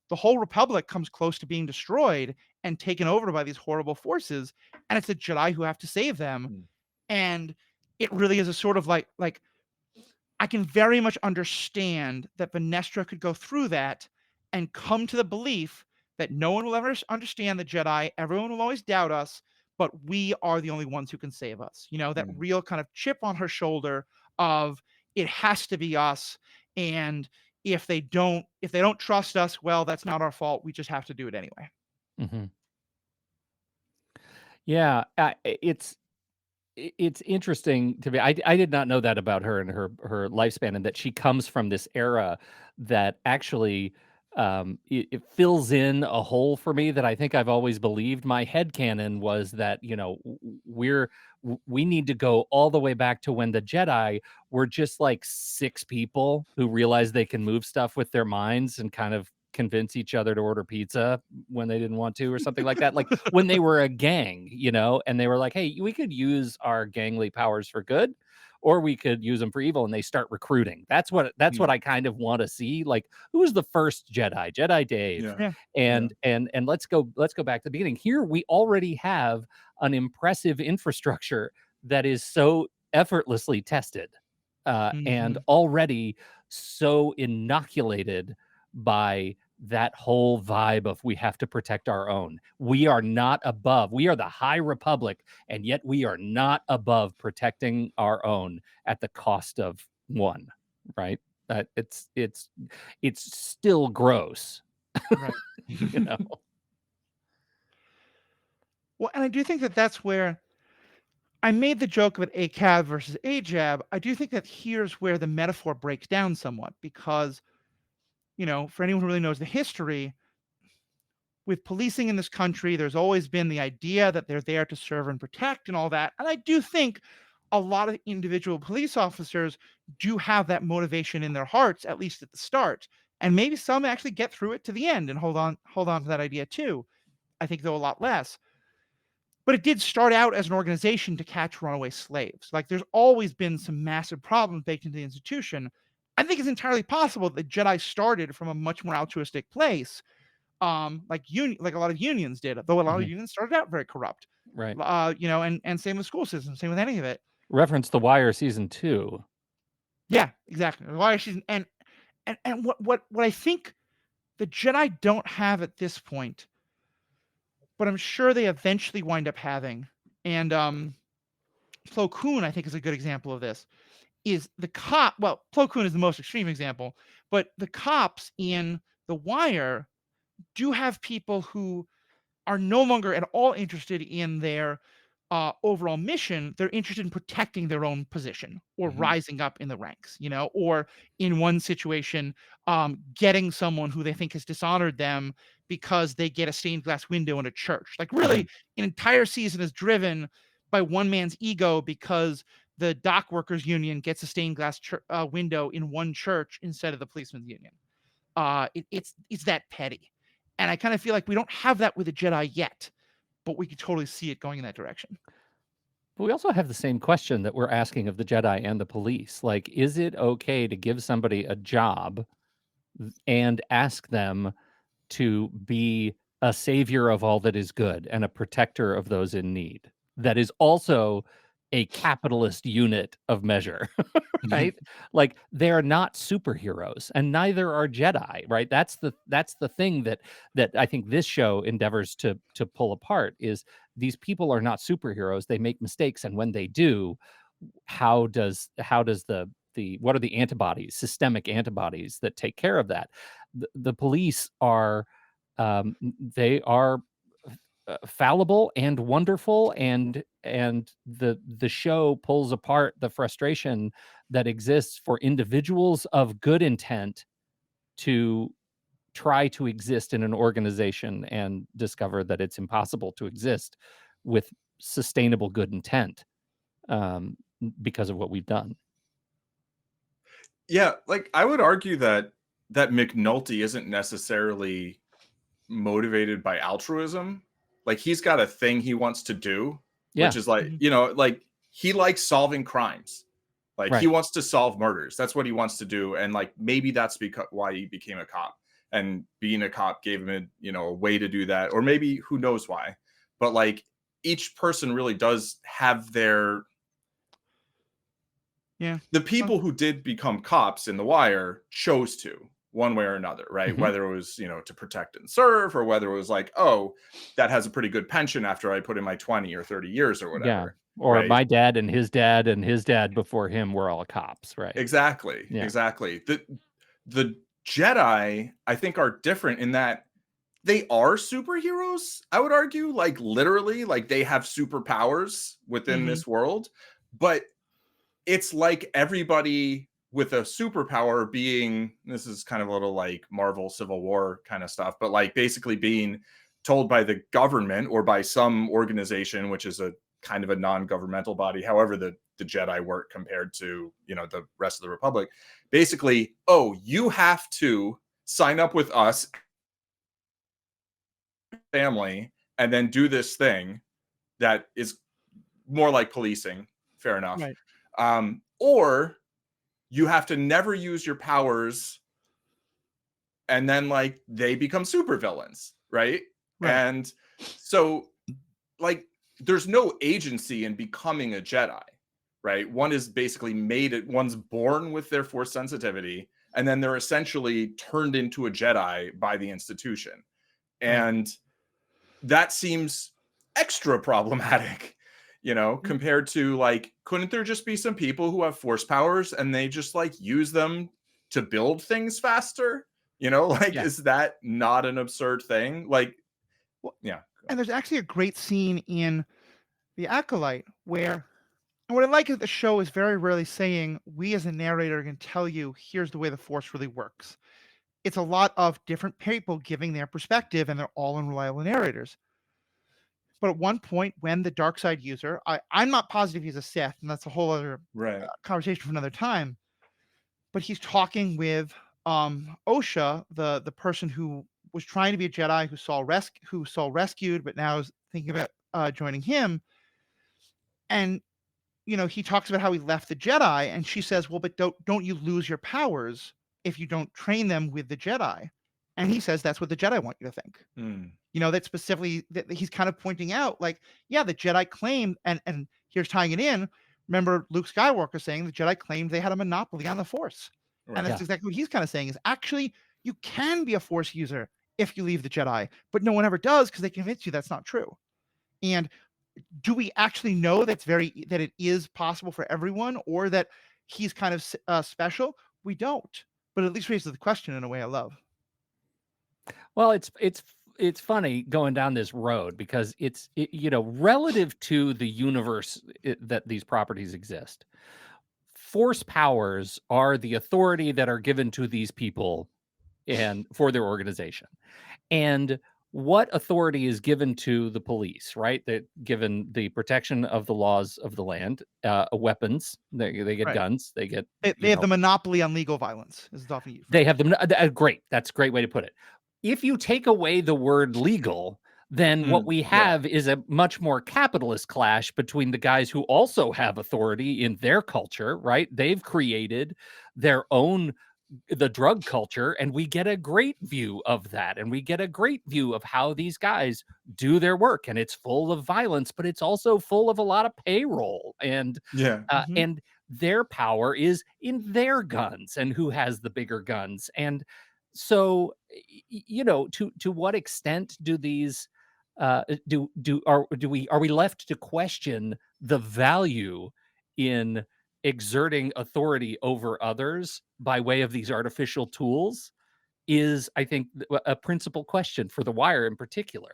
the whole Republic comes close to being destroyed and taken over by these horrible forces, and it's the Jedi who have to save them. And it really is a sort of like I can very much understand that Venestra could go through that and come to the belief that no one will ever understand the Jedi, everyone will always doubt us, but we are the only ones who can save us. That real kind of chip on her shoulder of it has to be us, and if they don't trust us, well, that's not our fault. We just have to do it anyway. Mm-hmm. Yeah, it's interesting to me. I did not know that about her and her lifespan, and that she comes from this era that actually it fills in a hole for me that I think I've always believed. My headcanon was that, you know, we need to go all the way back to when the Jedi were just like 6 people who realized they can move stuff with their minds and kind of convince each other to order pizza when they didn't want to or something like that. Like when they were a gang, you know, and they were like, hey, we could use our gangly powers for good, or we could use them for evil, and they start recruiting. That's what I kind of want to see. Like, who was the first Jedi? Jedi Dave. Yeah. Yeah. And let's go back to the beginning. Here we already have an impressive infrastructure that is so effortlessly tested and already so inoculated by that whole vibe of we have to protect our own. We are not above. We are the High Republic, and yet we are not above protecting our own at the cost of one, right? It's still gross. Right. You know. Well, and I do think that that's where I made the joke about a cab versus a jab. I do think that here's where the metaphor breaks down somewhat because, you know, for anyone who really knows the history, with policing in this country, there's always been the idea that they're there to serve and protect and all that. And I do think a lot of individual police officers do have that motivation in their hearts, at least at the start. And maybe some actually get through it to the end and hold on to that idea too. I think though a lot less. But it did start out as an organization to catch runaway slaves. Like there's always been some massive problems baked into the institution. I think it's entirely possible that Jedi started from a much more altruistic place, like a lot of unions did, though a lot of unions started out very corrupt. Right. You know, and same with school systems, same with any of it. Reference The Wire season 2. Yeah, exactly. The Wire season, and what I think the Jedi don't have at this point, but I'm sure they eventually wind up having, and Plo Koon, I think, is a good example of this, is the cop. Well, Plo Koon is the most extreme example, but the cops in The Wire do have people who are no longer at all interested in their overall mission. They're interested in protecting their own position or rising up in the ranks, you know, or in one situation, getting someone who they think has dishonored them because they get a stained glass window in a church. Like really, an entire season is driven by one man's ego because the dock workers union gets a stained glass window in one church instead of the policeman's union. It's that petty. And I kind of feel like we don't have that with the Jedi yet, but we could totally see it going in that direction. But we also have the same question that we're asking of the Jedi and the police. Like, is it okay to give somebody a job and ask them to be a savior of all that is good and a protector of those in need? That is also a capitalist unit of measure, right? Like they're not superheroes, and neither are Jedi, right? That's the thing that I think this show endeavors to pull apart is these people are not superheroes. They make mistakes, and when they do, how does the what are the antibodies, systemic antibodies that take care of that? The police are they are fallible and wonderful, and the show pulls apart the frustration that exists for individuals of good intent to try to exist in an organization and discover that it's impossible to exist with sustainable good intent because of what we've done. Yeah, like I would argue that McNulty isn't necessarily motivated by altruism. Like he's got a thing he wants to do, which is like, you know, like he likes solving crimes. Like he wants to solve murders. That's what he wants to do. And like, maybe that's because why he became a cop, and being a cop gave him a, you know, a way to do that, or maybe who knows why. But like each person really does have their, the people who did become cops in The Wire chose to, one way or another, right? Whether it was, you know, to protect and serve, or whether it was like, oh, that has a pretty good pension after I put in my 20 or 30 years or whatever. Or my dad and his dad before him were all cops, right? Exactly. Exactly. The Jedi, I think, are different in that they are superheroes, I would argue, like literally, like they have superpowers within this world, but it's like everybody with a superpower being, this is kind of a little like Marvel Civil War kind of stuff, but like basically being told by the government or by some organization, which is a kind of a non-governmental body, however the Jedi work compared to, you know, the rest of the Republic, basically, oh, you have to sign up with us, family, and then do this thing that is more like policing, fair enough. Right. Or you have to never use your powers, and then like they become supervillains, right? And so like there's no agency in becoming a Jedi, right? One is basically one's born with their force sensitivity, and then they're essentially turned into a Jedi by the institution. And that seems extra problematic, you know, compared to like, couldn't there just be some people who have force powers and they just like use them to build things faster? You know, like, is that not an absurd thing? Like, yeah. And there's actually a great scene in The Acolyte where, and what I like is the show is very rarely saying, we as a narrator can tell you, here's the way the Force really works. It's a lot of different people giving their perspective, and they're all unreliable narrators. But at one point, when the dark side user, I'm not positive he's a Sith, and that's a whole other conversation for another time. But he's talking with Osha, the person who was trying to be a Jedi, who Saul rescued, but now is thinking about joining him. And you know, he talks about how he left the Jedi, and she says, "Well, but don't you lose your powers if you don't train them with the Jedi?" And he says, "That's what the Jedi want you to think." You know, that specifically that he's kind of pointing out, like, yeah, the Jedi claimed, and here's tying it in. Remember Luke Skywalker saying the Jedi claimed they had a monopoly on the Force. And that's exactly what he's kind of saying, is actually you can be a Force user if you leave the Jedi, but no one ever does because they convince you that's not true. And do we actually know that it is possible for everyone, or that he's kind of special? We don't, but at least raises the question in a way I love. Well, it's funny going down this road because you know, relative to the universe that these properties exist, force powers are the authority that are given to these people and for their organization. And what authority is given to the police, right? That given the protection of the laws of the land, weapons, they get guns, they have the monopoly on legal violence. Is often used. They have them. Great. That's a great way to put it. If you take away the word legal, then what we have is a much more capitalist clash between the guys who also have authority in their culture, right? They've created their own the drug culture, and we get a great view of that, and we get a great view of how these guys do their work, and it's full of violence, but it's also full of a lot of payroll, and and their power is in their guns and who has the bigger guns. And so, you know, to what extent do these are we left to question the value in exerting authority over others by way of these artificial tools is, I think, a principal question for The Wire in particular.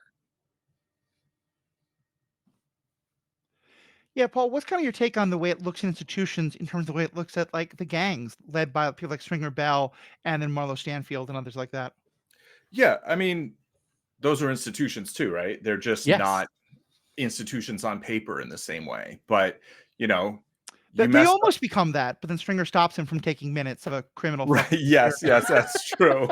Yeah, Paul, what's kind of your take on the way it looks in institutions in terms of the way it looks at like the gangs led by people like Stringer Bell and then Marlo Stanfield and others like that? Yeah, I mean, those are institutions too, right? They're just not institutions on paper in the same way. But, you know, they almost become that, but then Stringer stops him from taking minutes of a criminal. Right. Yes, that's true.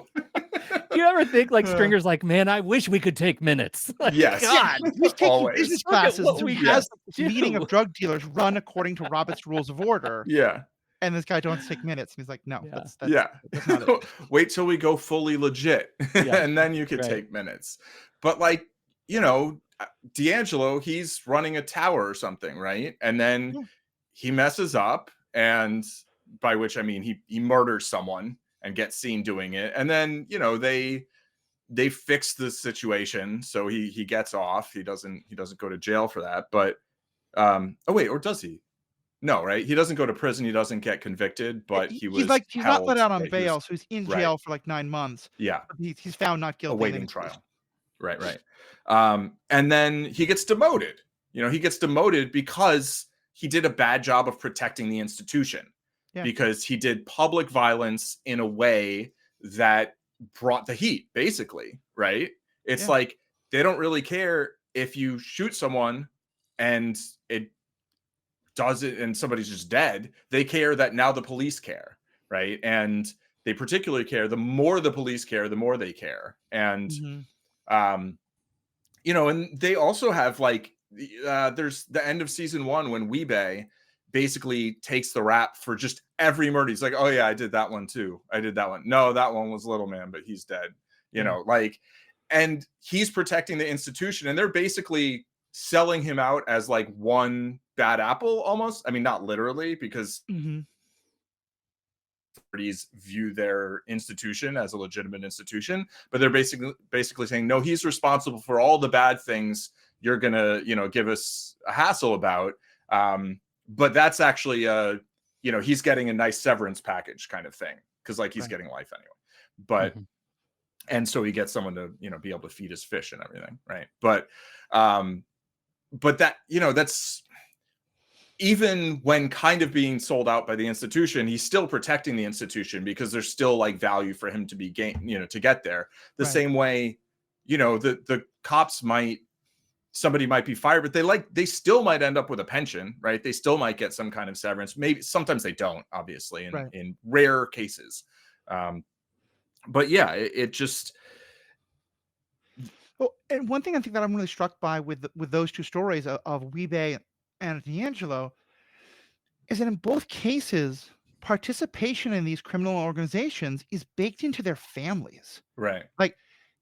Do you ever think like Stringer's like, man, I wish we could take minutes? Like, yes. God, he's taking business classes. So he has this meeting of drug dealers run according to Robert's Rules of Order. Yeah. And this guy wants to take minutes. And he's like, no, that's not it. Wait till we go fully legit. And then you can take minutes. But like, you know, D'Angelo, he's running a tower or something, right? And then he messes up, and by which I mean he murders someone and gets seen doing it. And then, you know, they fix the situation, so he gets off. He doesn't go to jail for that. But oh wait, or does he? No, right? He doesn't go to prison. He doesn't get convicted, but he's not let out on bail, so he's in jail for like 9 months. Yeah, he's found not guilty. Awaiting trial. Right. And then he gets demoted. You know, he gets demoted because he did a bad job of protecting the institution. because he did public violence in a way that brought the heat, basically, right? It's like they don't really care if you shoot someone and it does it and somebody's just dead. They care that now the police care, right? And they particularly care. The more the police care, the more they care. And you know, and they also have like there's the end of season 1 when Weebay basically takes the rap for just every murder. He's like, oh yeah, I did that one too. I did that one. No, that one was Little Man, but he's dead. You know, like, and he's protecting the institution, and they're basically selling him out as like one bad apple almost. I mean, not literally, because authorities view their institution as a legitimate institution, but they're basically saying, no, he's responsible for all the bad things you're gonna, you know, give us a hassle about. But that's actually you know, he's getting a nice severance package kind of thing, because like he's getting life anyway. But and so he gets someone to, you know, be able to feed his fish and everything, right? But that, you know, that's, even when kind of being sold out by the institution, he's still protecting the institution, because there's still like value for him to be gained, you know, to get there. The same way, you know, the cops somebody might be fired, but they still might end up with a pension, right? They still might get some kind of severance. Maybe sometimes they don't, obviously, in rare cases. But yeah, it just. Well, and one thing I think that I'm really struck by with those two stories of Weebay and D'Angelo is that in both cases, participation in these criminal organizations is baked into their families. Right. Like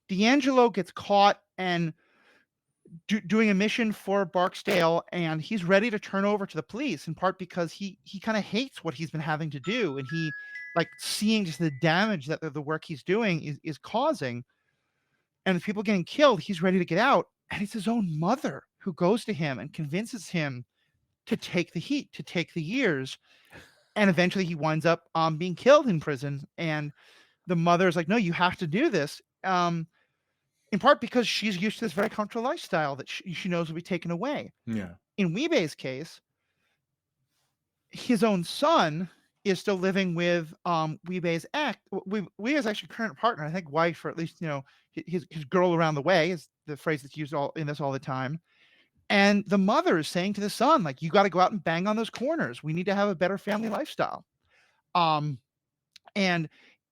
D'Angelo gets caught and doing a mission for Barksdale, and he's ready to turn over to the police, in part because he kind of hates what he's been having to do, and he like seeing just the damage that the work he's doing is causing. And with people getting killed, he's ready to get out. And it's his own mother who goes to him and convinces him to take the heat, to take the years. And eventually he winds up being killed in prison. And the mother is like, no, you have to do this. In part because she's used to this very comfortable lifestyle that she knows will be taken away. Yeah. In Weebay's case, his own son is still living with Weebay's ex. Weebay's actually current partner, I think wife, or at least, you know, his girl around the way is the phrase that's used all the time. And the mother is saying to the son, like, you got to go out and bang on those corners. We need to have a better family lifestyle. And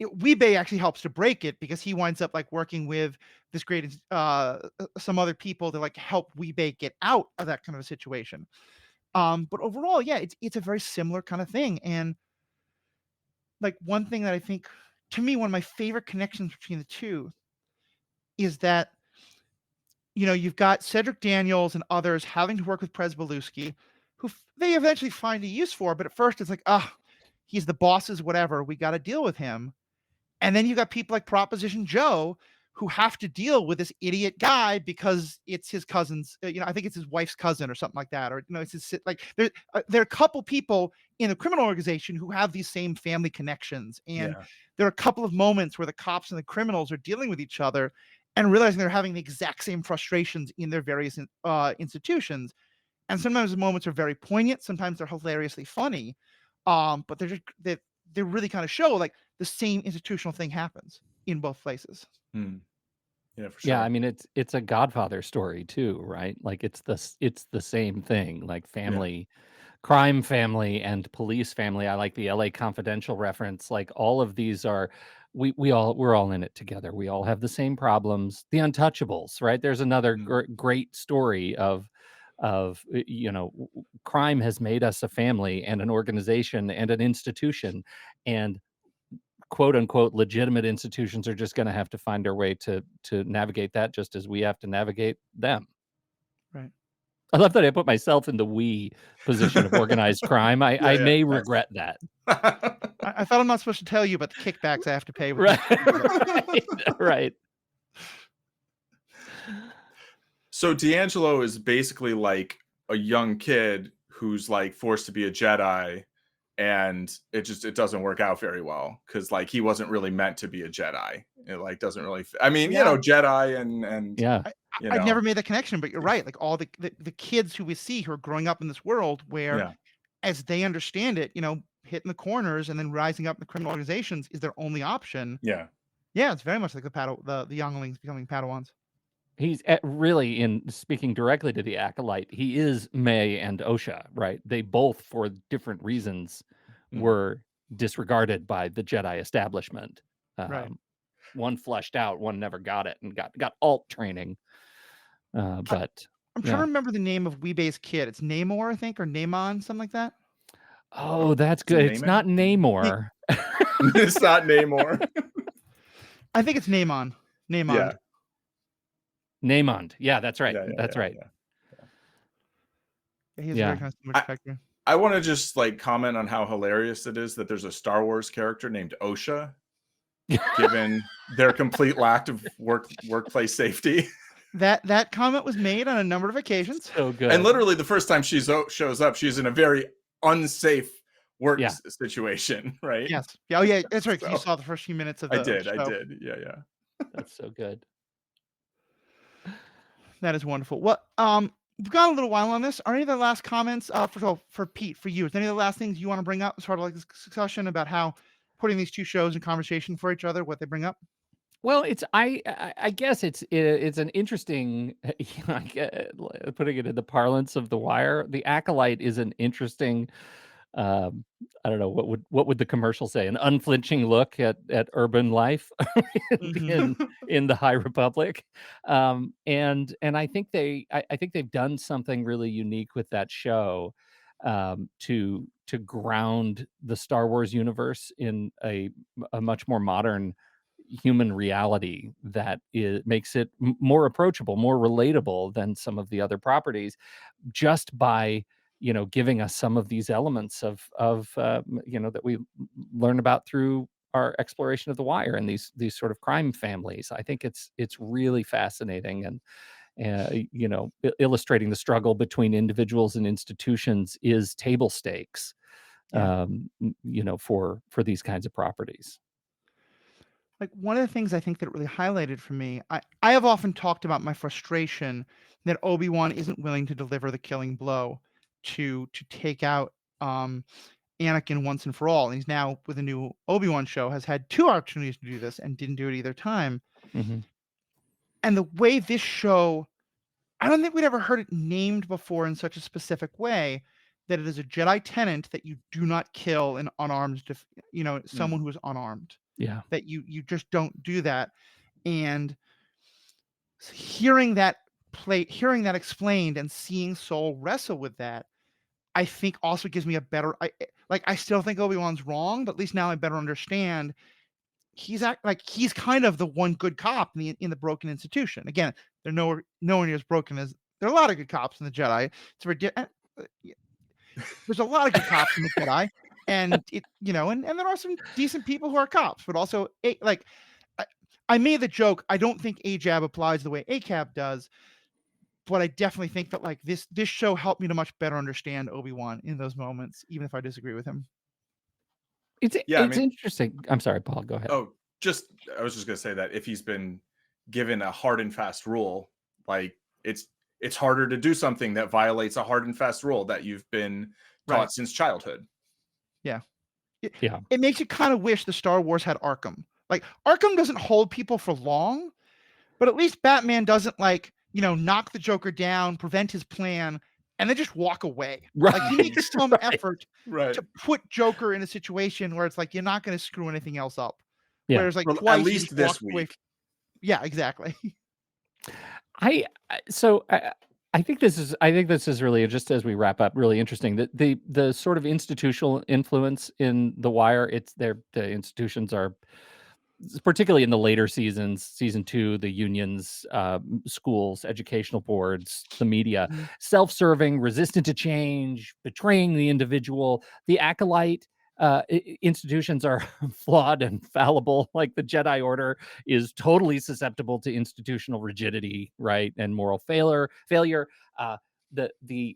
Weebay actually helps to break it, because he winds up like working with this great some other people to like help Weebay get out of that kind of a situation. But overall, yeah, it's a very similar kind of thing. And like one thing that I think, to me, one of my favorite connections between the two is that, you know, you've got Cedric Daniels and others having to work with Przybylewski, who they eventually find a use for, but at first it's like, he's the boss's whatever, we got to deal with him. And then you got people like Proposition Joe, who have to deal with this idiot guy because it's his cousin's, you know, I think it's his wife's cousin or something like that. Or, you know, it's his, like, there are a couple people in the criminal organization who have these same family connections. And there are a couple of moments where the cops and the criminals are dealing with each other and realizing they're having the exact same frustrations in their various institutions. And sometimes the moments are very poignant. Sometimes they're hilariously funny. But they really kind of show like the same institutional thing happens in both places. Yeah, for sure. Yeah, I mean it's a Godfather story too, right? Like it's the same thing, like family, crime family and police family. I like the LA Confidential reference. Like all of these are we're all in it together. We all have the same problems. The Untouchables, right? There's another great story of you know, crime has made us a family and an organization and an institution, and quote unquote legitimate institutions are just going to have to find their way to navigate that, just as we have to navigate them. Right. I love that I put myself in the we position of organized crime. I may regret that. I thought I'm not supposed to tell you about the kickbacks I have to pay. Right. Right. So D'Angelo is basically like a young kid who's like forced to be a Jedi, and it doesn't work out very well, because like he wasn't really meant to be a Jedi. It like doesn't really I mean, you know, Jedi and yeah. I've never made that connection, but you're right. Like all the kids who we see who are growing up in this world where, as they understand it, you know, hitting the corners and then rising up in the criminal organizations is their only option. Yeah. Yeah, it's very much like the younglings becoming Padawans. He's really, in speaking directly to the Acolyte, he is May and Osha, right? They both, for different reasons, were disregarded by the Jedi establishment. Right. One fleshed out, one never got it, and got alt training. But I'm trying to remember the name of Weebay's kid. It's Namor, I think, or Namon, something like that. Oh, that's good. It's not Namor. It's not Namor. I think it's Namon. Namon. Yeah. Namond. Yeah, that's right. Yeah, that's right. Yeah, he has a very kind of similar character. I want to just like comment on how hilarious it is that there's a Star Wars character named Osha, given their complete lack of workplace safety. That comment was made on a number of occasions. So good. And literally the first time she shows up, she's in a very unsafe work situation, right? Yes. Yeah, oh yeah, that's right. So, you saw the first few minutes of the I did. Yeah. That's so good. That is wonderful. What we've got a little while on this. Are any of the last comments for Pete, for you? Is there any of the last things you want to bring up as part of like this discussion about how putting these two shows in conversation for each other, what they bring up? Well, I guess it's an interesting, putting it in the parlance of The Wire. The Acolyte is an interesting, I don't know, what would the commercial say? An unflinching look at urban life in the High Republic, and I think they've done something really unique with that show, to ground the Star Wars universe in a much more modern human reality that makes it more approachable, more relatable than some of the other properties, just by giving us some of these elements of that we learn about through our exploration of The Wire and these sort of crime families. I think it's really fascinating, and illustrating the struggle between individuals and institutions is table stakes, for these kinds of properties. Like one of the things I think that really highlighted for me, I have often talked about my frustration that Obi-Wan isn't willing to deliver the killing blow to take out Anakin once and for all. And he's now, with a new Obi-Wan show, has had 2 opportunities to do this and didn't do it either time. Mm-hmm. And the way this show, I don't think we'd ever heard it named before in such a specific way, that it is a Jedi tenet that you do not kill an unarmed, someone who is unarmed. Yeah. That you just don't do that. And hearing that explained and seeing Soul wrestle with that, I think also gives me a better, I still think Obi-Wan's wrong, but at least now I better understand he's kind of the one good cop in the broken institution. Again, they're nowhere near as broken as there are a lot of good cops in the Jedi. There's a lot of good cops in the Jedi. And and there are some decent people who are cops, but also I made the joke. I don't think AJAB applies the way ACAB does, but I definitely think that like this show helped me to much better understand Obi-Wan in those moments, even if I disagree with him. It's interesting. I'm sorry, Paul. Go ahead. I was just gonna say that if he's been given a hard and fast rule, like it's harder to do something that violates a hard and fast rule that you've been taught since childhood. Yeah. It makes you kind of wish the Star Wars had Arkham. Like Arkham doesn't hold people for long, but at least Batman doesn't knock the Joker down, prevent his plan, and then just walk away. Right. Like he makes some effort to put Joker in a situation where it's like you're not going to screw anything else up. Yeah. Whereas twice at least this week. Yeah, exactly. I think this is really, just as we wrap up, really interesting. That the sort of institutional influence in The Wire, the institutions are, particularly in the later seasons, season 2, the unions, schools, educational boards, the media, self-serving, resistant to change, betraying the individual. The Acolyte institutions are flawed and fallible. Like the Jedi Order is totally susceptible to institutional rigidity, right, and moral failure. The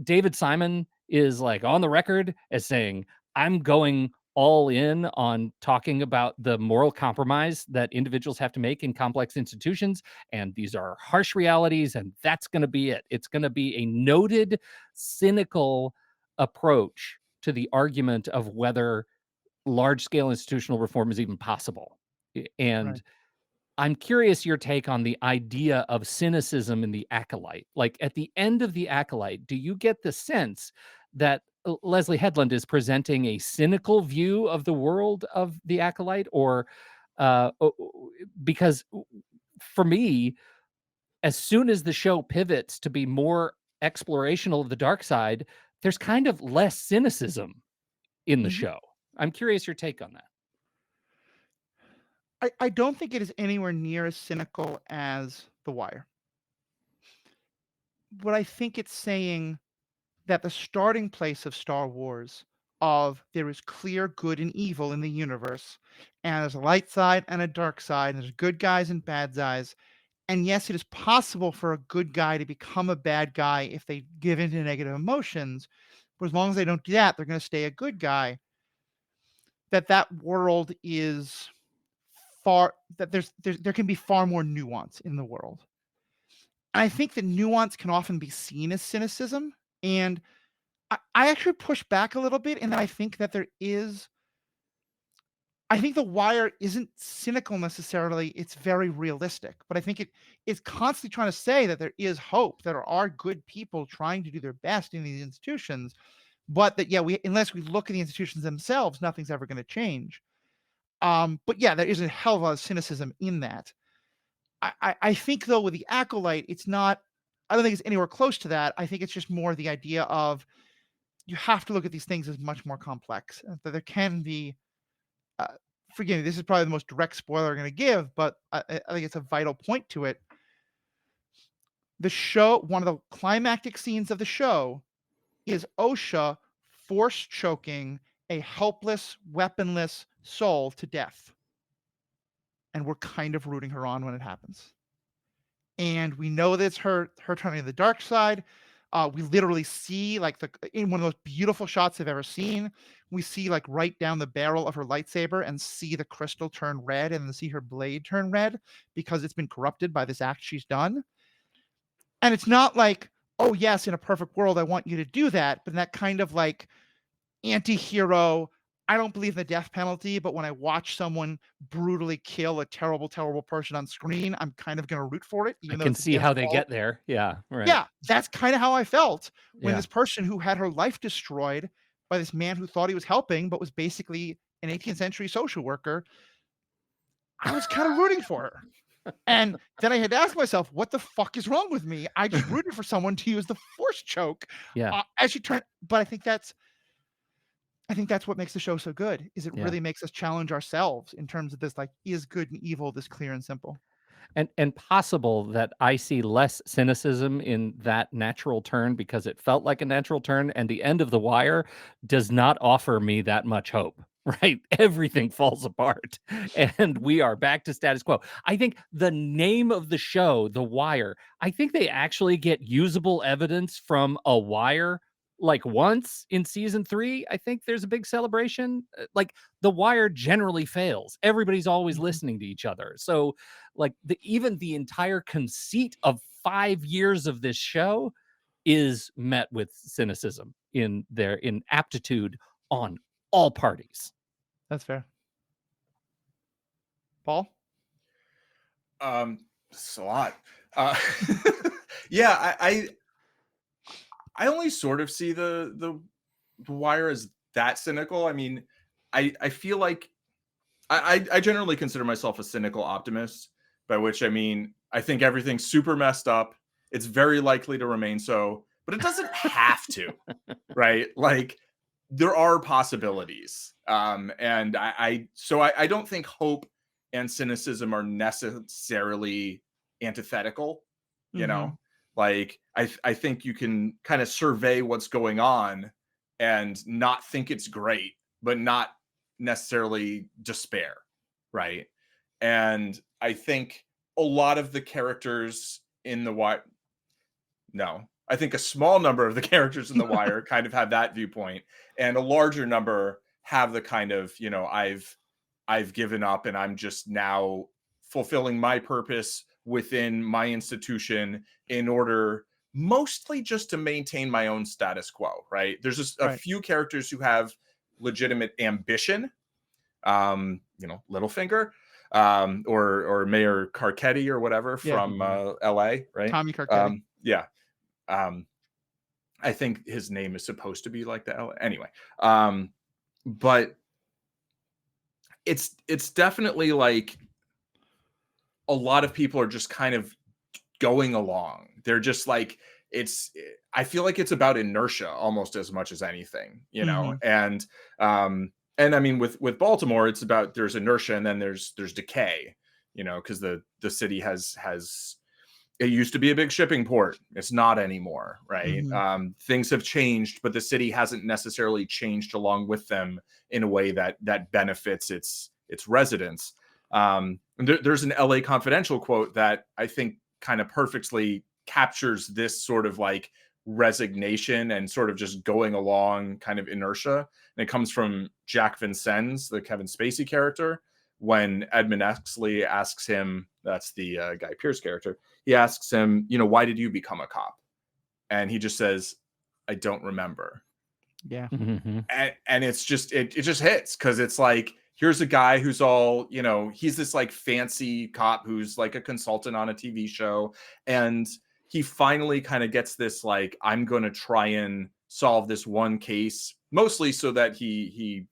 David Simon is like on the record as saying, I'm going all in on talking about the moral compromise that individuals have to make in complex institutions, and these are harsh realities, and that's going to be it. It's going to be a noted cynical approach to the argument of whether large-scale institutional reform is even possible. And Right. I'm curious your take on the idea of cynicism in The Acolyte. Like, at the end of The Acolyte, do you get the sense that Leslie Headland is presenting a cynical view of the world of The Acolyte? Or because for me, as soon as the show pivots to be more explorational of the dark side, there's kind of less cynicism in the Mhm. show. I'm curious your take on that. I don't think it is anywhere near as cynical as The Wire. But I think it's saying that the starting place of Star Wars, of there is clear good and evil in the universe, and there's a light side and a dark side, and there's good guys and bad guys. And yes, it is possible for a good guy to become a bad guy if they give in to negative emotions, but as long as they don't do that, they're going to stay a good guy. That world is far that there can be far more nuance in the world. And I think that nuance can often be seen as cynicism. And I actually push back a little bit in that I think The Wire isn't cynical necessarily. It's very realistic, but I think it is constantly trying to say that there is hope, that there are good people trying to do their best in these institutions, but that, yeah, unless we look at the institutions themselves, nothing's ever going to change. But yeah, there is a hell of a lot of cynicism in that. I think though with The Acolyte, it's not. I don't think it's anywhere close to that. I think it's just more the idea of you have to look at these things as much more complex. That there can be. Uh, Forgive me, this is probably the most direct spoiler I'm going to give, but I think it's a vital point to it. The show, one of the climactic scenes of the show, is Osha force choking a helpless, weaponless soul to death, and we're kind of rooting her on when it happens. And we know that it's her turning to the dark side. We literally see like in one of those beautiful shots I've ever seen, we see like right down the barrel of her lightsaber and see the crystal turn red and then see her blade turn red because it's been corrupted by this act she's done. And it's not like, oh yes, in a perfect world, I want you to do that, but that kind of like anti-hero. I don't believe in the death penalty, but when I watch someone brutally kill a terrible, terrible person on screen, I'm kind of going to root for it, I even though can it's see against how they all. get there. Yeah, right. Yeah, that's kind of how I felt when Yeah. this person who had her life destroyed by this man who thought he was helping, but was basically an 18th century social worker. I was kind of rooting for her. And then I had to ask myself, what the fuck is wrong with me? I just rooted for someone to use the force choke Yeah. as she turned. But I think that's what makes the show so good, is it Yeah. really makes us challenge ourselves in terms of this, like, is good and evil this clear and simple? And possible that I see less cynicism in that natural turn because it felt like a natural turn, and the end of The Wire does not offer me that much hope, right? Everything falls apart, and we are back to status quo. I think the name of the show, The Wire, I think they actually get usable evidence from a wire like once in season 3. I think there's a big celebration. Like, The Wire generally fails. Everybody's always Mhm. listening to each other. So like even the entire conceit of 5 years of this show is met with cynicism in their inaptitude on all parties. That's fair. Paul? It's a lot. Uh, yeah, I only sort of see the Wire as that cynical. I mean, I feel like I generally consider myself a cynical optimist, by which I mean I think everything's super messed up. It's very likely to remain so, but it doesn't have to, right? Like there are possibilities. And I don't think hope and cynicism are necessarily antithetical, you know? Like I think you can kind of survey what's going on and not think it's great, but not necessarily despair, right? And I think a lot of the characters in the Wire, no, I think a small number of the characters in the Wire kind of have that viewpoint, and a larger number have the kind of, you know, I've given up and I'm just now fulfilling my purpose within my institution in order mostly just to maintain my own status quo, right? There's just a few characters who have legitimate ambition, Littlefinger, or Mayor Carcetti or whatever from LA, right? Tommy Carcetti. I think his name is supposed to be like the LA. Anyway, but it's definitely like a lot of people are just kind of going along. They're just like, I feel like it's about inertia almost as much as anything, and I mean, with Baltimore, it's about, there's inertia and then there's decay, because the city has it used to be a big shipping port. It's not anymore, right? Things have changed, but the city hasn't necessarily changed along with them in a way that benefits its residents. There's an LA Confidential quote that I think kind of perfectly captures this sort of like resignation and sort of just going along kind of inertia. And it comes from Jack Vincennes, the Kevin Spacey character, when Edmund Exley asks him, that's the Guy Pearce character, he asks him, why did you become a cop? And he just says, I don't remember. Yeah. And it's just, it just hits, because it's like, here's a guy who's all, he's this like fancy cop who's like a consultant on a TV show. And he finally kind of gets this, like, I'm going to try and solve this one case, mostly so that he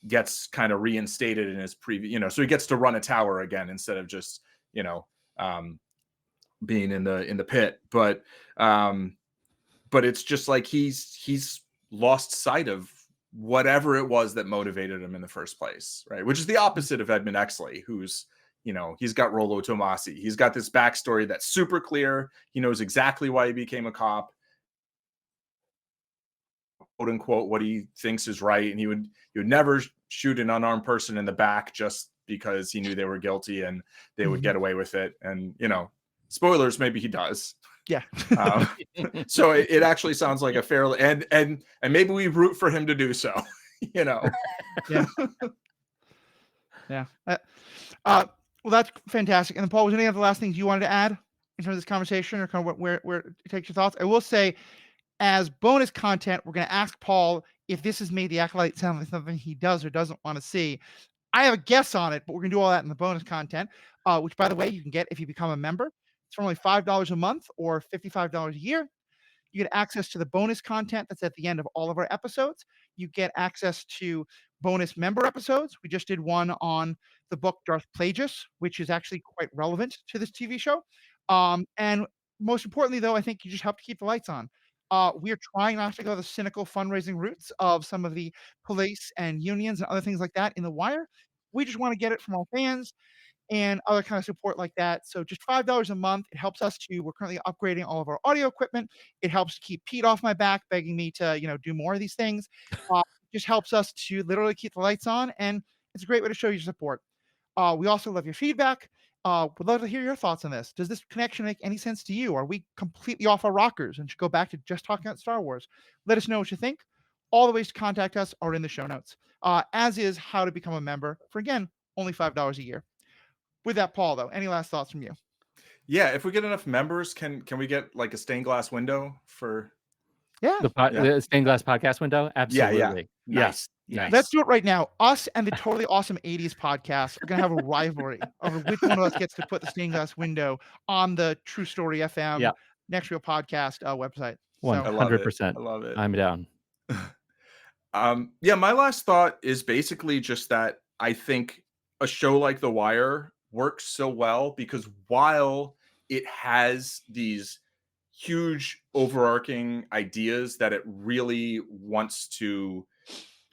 gets kind of reinstated in his previous, so he gets to run a tower again instead of just, being in the pit. But it's just like he's lost sight of whatever it was that motivated him in the first place, right? Which is the opposite of Edmund Exley, who's, he's got Rollo Tomasi. He's got this backstory that's super clear. He knows exactly why he became a cop, quote unquote, what he thinks is right. And he would never shoot an unarmed person in the back just because he knew they were guilty and they would get away with it. And, spoilers, maybe he does. Yeah. So it actually sounds like a fairly, and maybe we root for him to do so, Yeah. Yeah. Well, that's fantastic. And then, Paul, was there any other last things you wanted to add in terms of this conversation, or kind of where it takes your thoughts? I will say, as bonus content, we're going to ask Paul if this has made the Acolyte sound like something he does or doesn't want to see. I have a guess on it, but we're going to do all that in the bonus content, which, by the way, you can get if you become a member. It's for only $5 a month or $55 a year. You get access to the bonus content that's at the end of all of our episodes. You get access to bonus member episodes. We just did one on the book Darth Plagueis, which is actually quite relevant to this TV show. And most importantly, though, I think you just help to keep the lights on. We're trying not to go the cynical fundraising routes of some of the police and unions and other things like that in The Wire. We just want to get it from our fans and other kind of support like that. So just $5 a month. It helps us we're currently upgrading all of our audio equipment. It helps to keep Pete off my back, begging me to, do more of these things. It just helps us to literally keep the lights on. And it's a great way to show your support. We also love your feedback. Would love to hear your thoughts on this. Does this connection make any sense to you? Are we completely off our rockers and should go back to just talking about Star Wars? Let us know what you think. All the ways to contact us are in the show notes, as is how to become a member for, again, only $5 a year. With that, Paul, though, any last thoughts from you? Yeah, if we get enough members, can we get like a stained glass window for the stained glass podcast window? Absolutely. Yeah. Nice. Let's do it right now. Us and the totally awesome 80s podcast are gonna have a rivalry over which one of us gets to put the stained glass window on the True Story FM Next Real Podcast website. 100%. I love it. I'm down. My last thought is basically just that I think a show like The Wire works so well because while it has these huge overarching ideas that it really wants to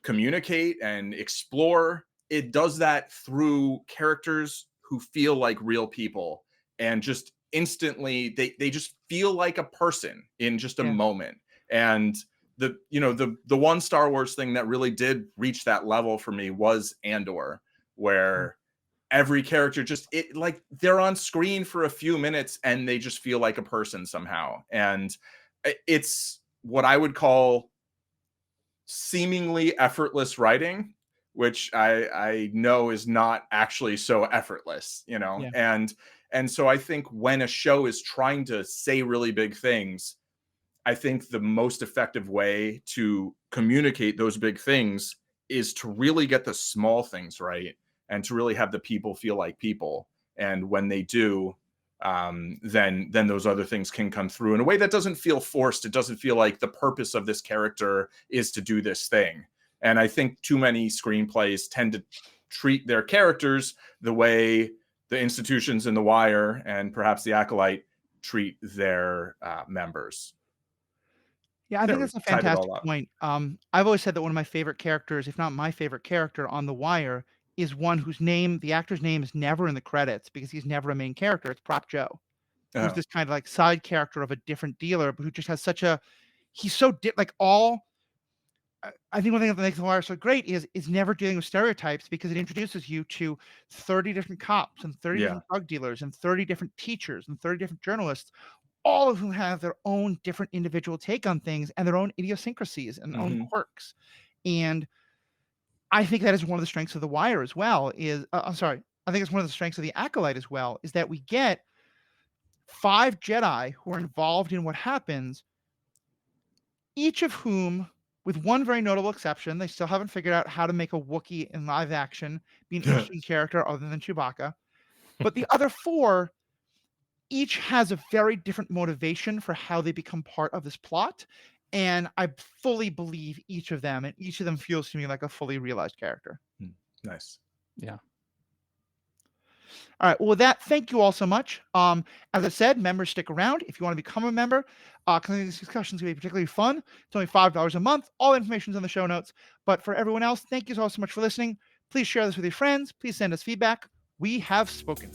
communicate and explore, it does that through characters who feel like real people and just instantly they just feel like a person in just a moment. And the one Star Wars thing that really did reach that level for me was Andor, where every character they're on screen for a few minutes and they just feel like a person somehow. And it's what I would call seemingly effortless writing, which I know is not actually so effortless, and so I think when a show is trying to say really big things, I think the most effective way to communicate those big things is to really get the small things right and to really have the people feel like people. And when they do, then those other things can come through in a way that doesn't feel forced. It doesn't feel like the purpose of this character is to do this thing. And I think too many screenplays tend to treat their characters the way the institutions in The Wire and perhaps The Acolyte treat their members. Yeah, I think that's a fantastic point. I've always said that one of my favorite characters, if not my favorite character on The Wire, is one whose name, the actor's name, is never in the credits because he's never a main character. It's Prop Joe, who's this kind of like side character of a different dealer, but who just has such a, he's so like all. I think one thing that makes The Wire so great is never dealing with stereotypes because it introduces you to 30 different cops and 30 different drug dealers and 30 different teachers and 30 different journalists, all of whom have their own different individual take on things and their own idiosyncrasies and own quirks. And I think that is one of the strengths of The Wire as well is, I think it's one of the strengths of The Acolyte as well, is that we get 5 Jedi who are involved in what happens, each of whom, with one very notable exception, they still haven't figured out how to make a Wookiee in live action be an interesting character other than Chewbacca. But the other 4 each has a very different motivation for how they become part of this plot. And I fully believe each of them, and each of them feels to me like a fully realized character. Nice. Yeah. All right. Well, with that, thank you all so much. As I said, members stick around if you want to become a member. Because these discussions will be particularly fun. It's only $5 a month. All information is in the show notes. But for everyone else, thank you all so much for listening. Please share this with your friends. Please send us feedback. We have spoken.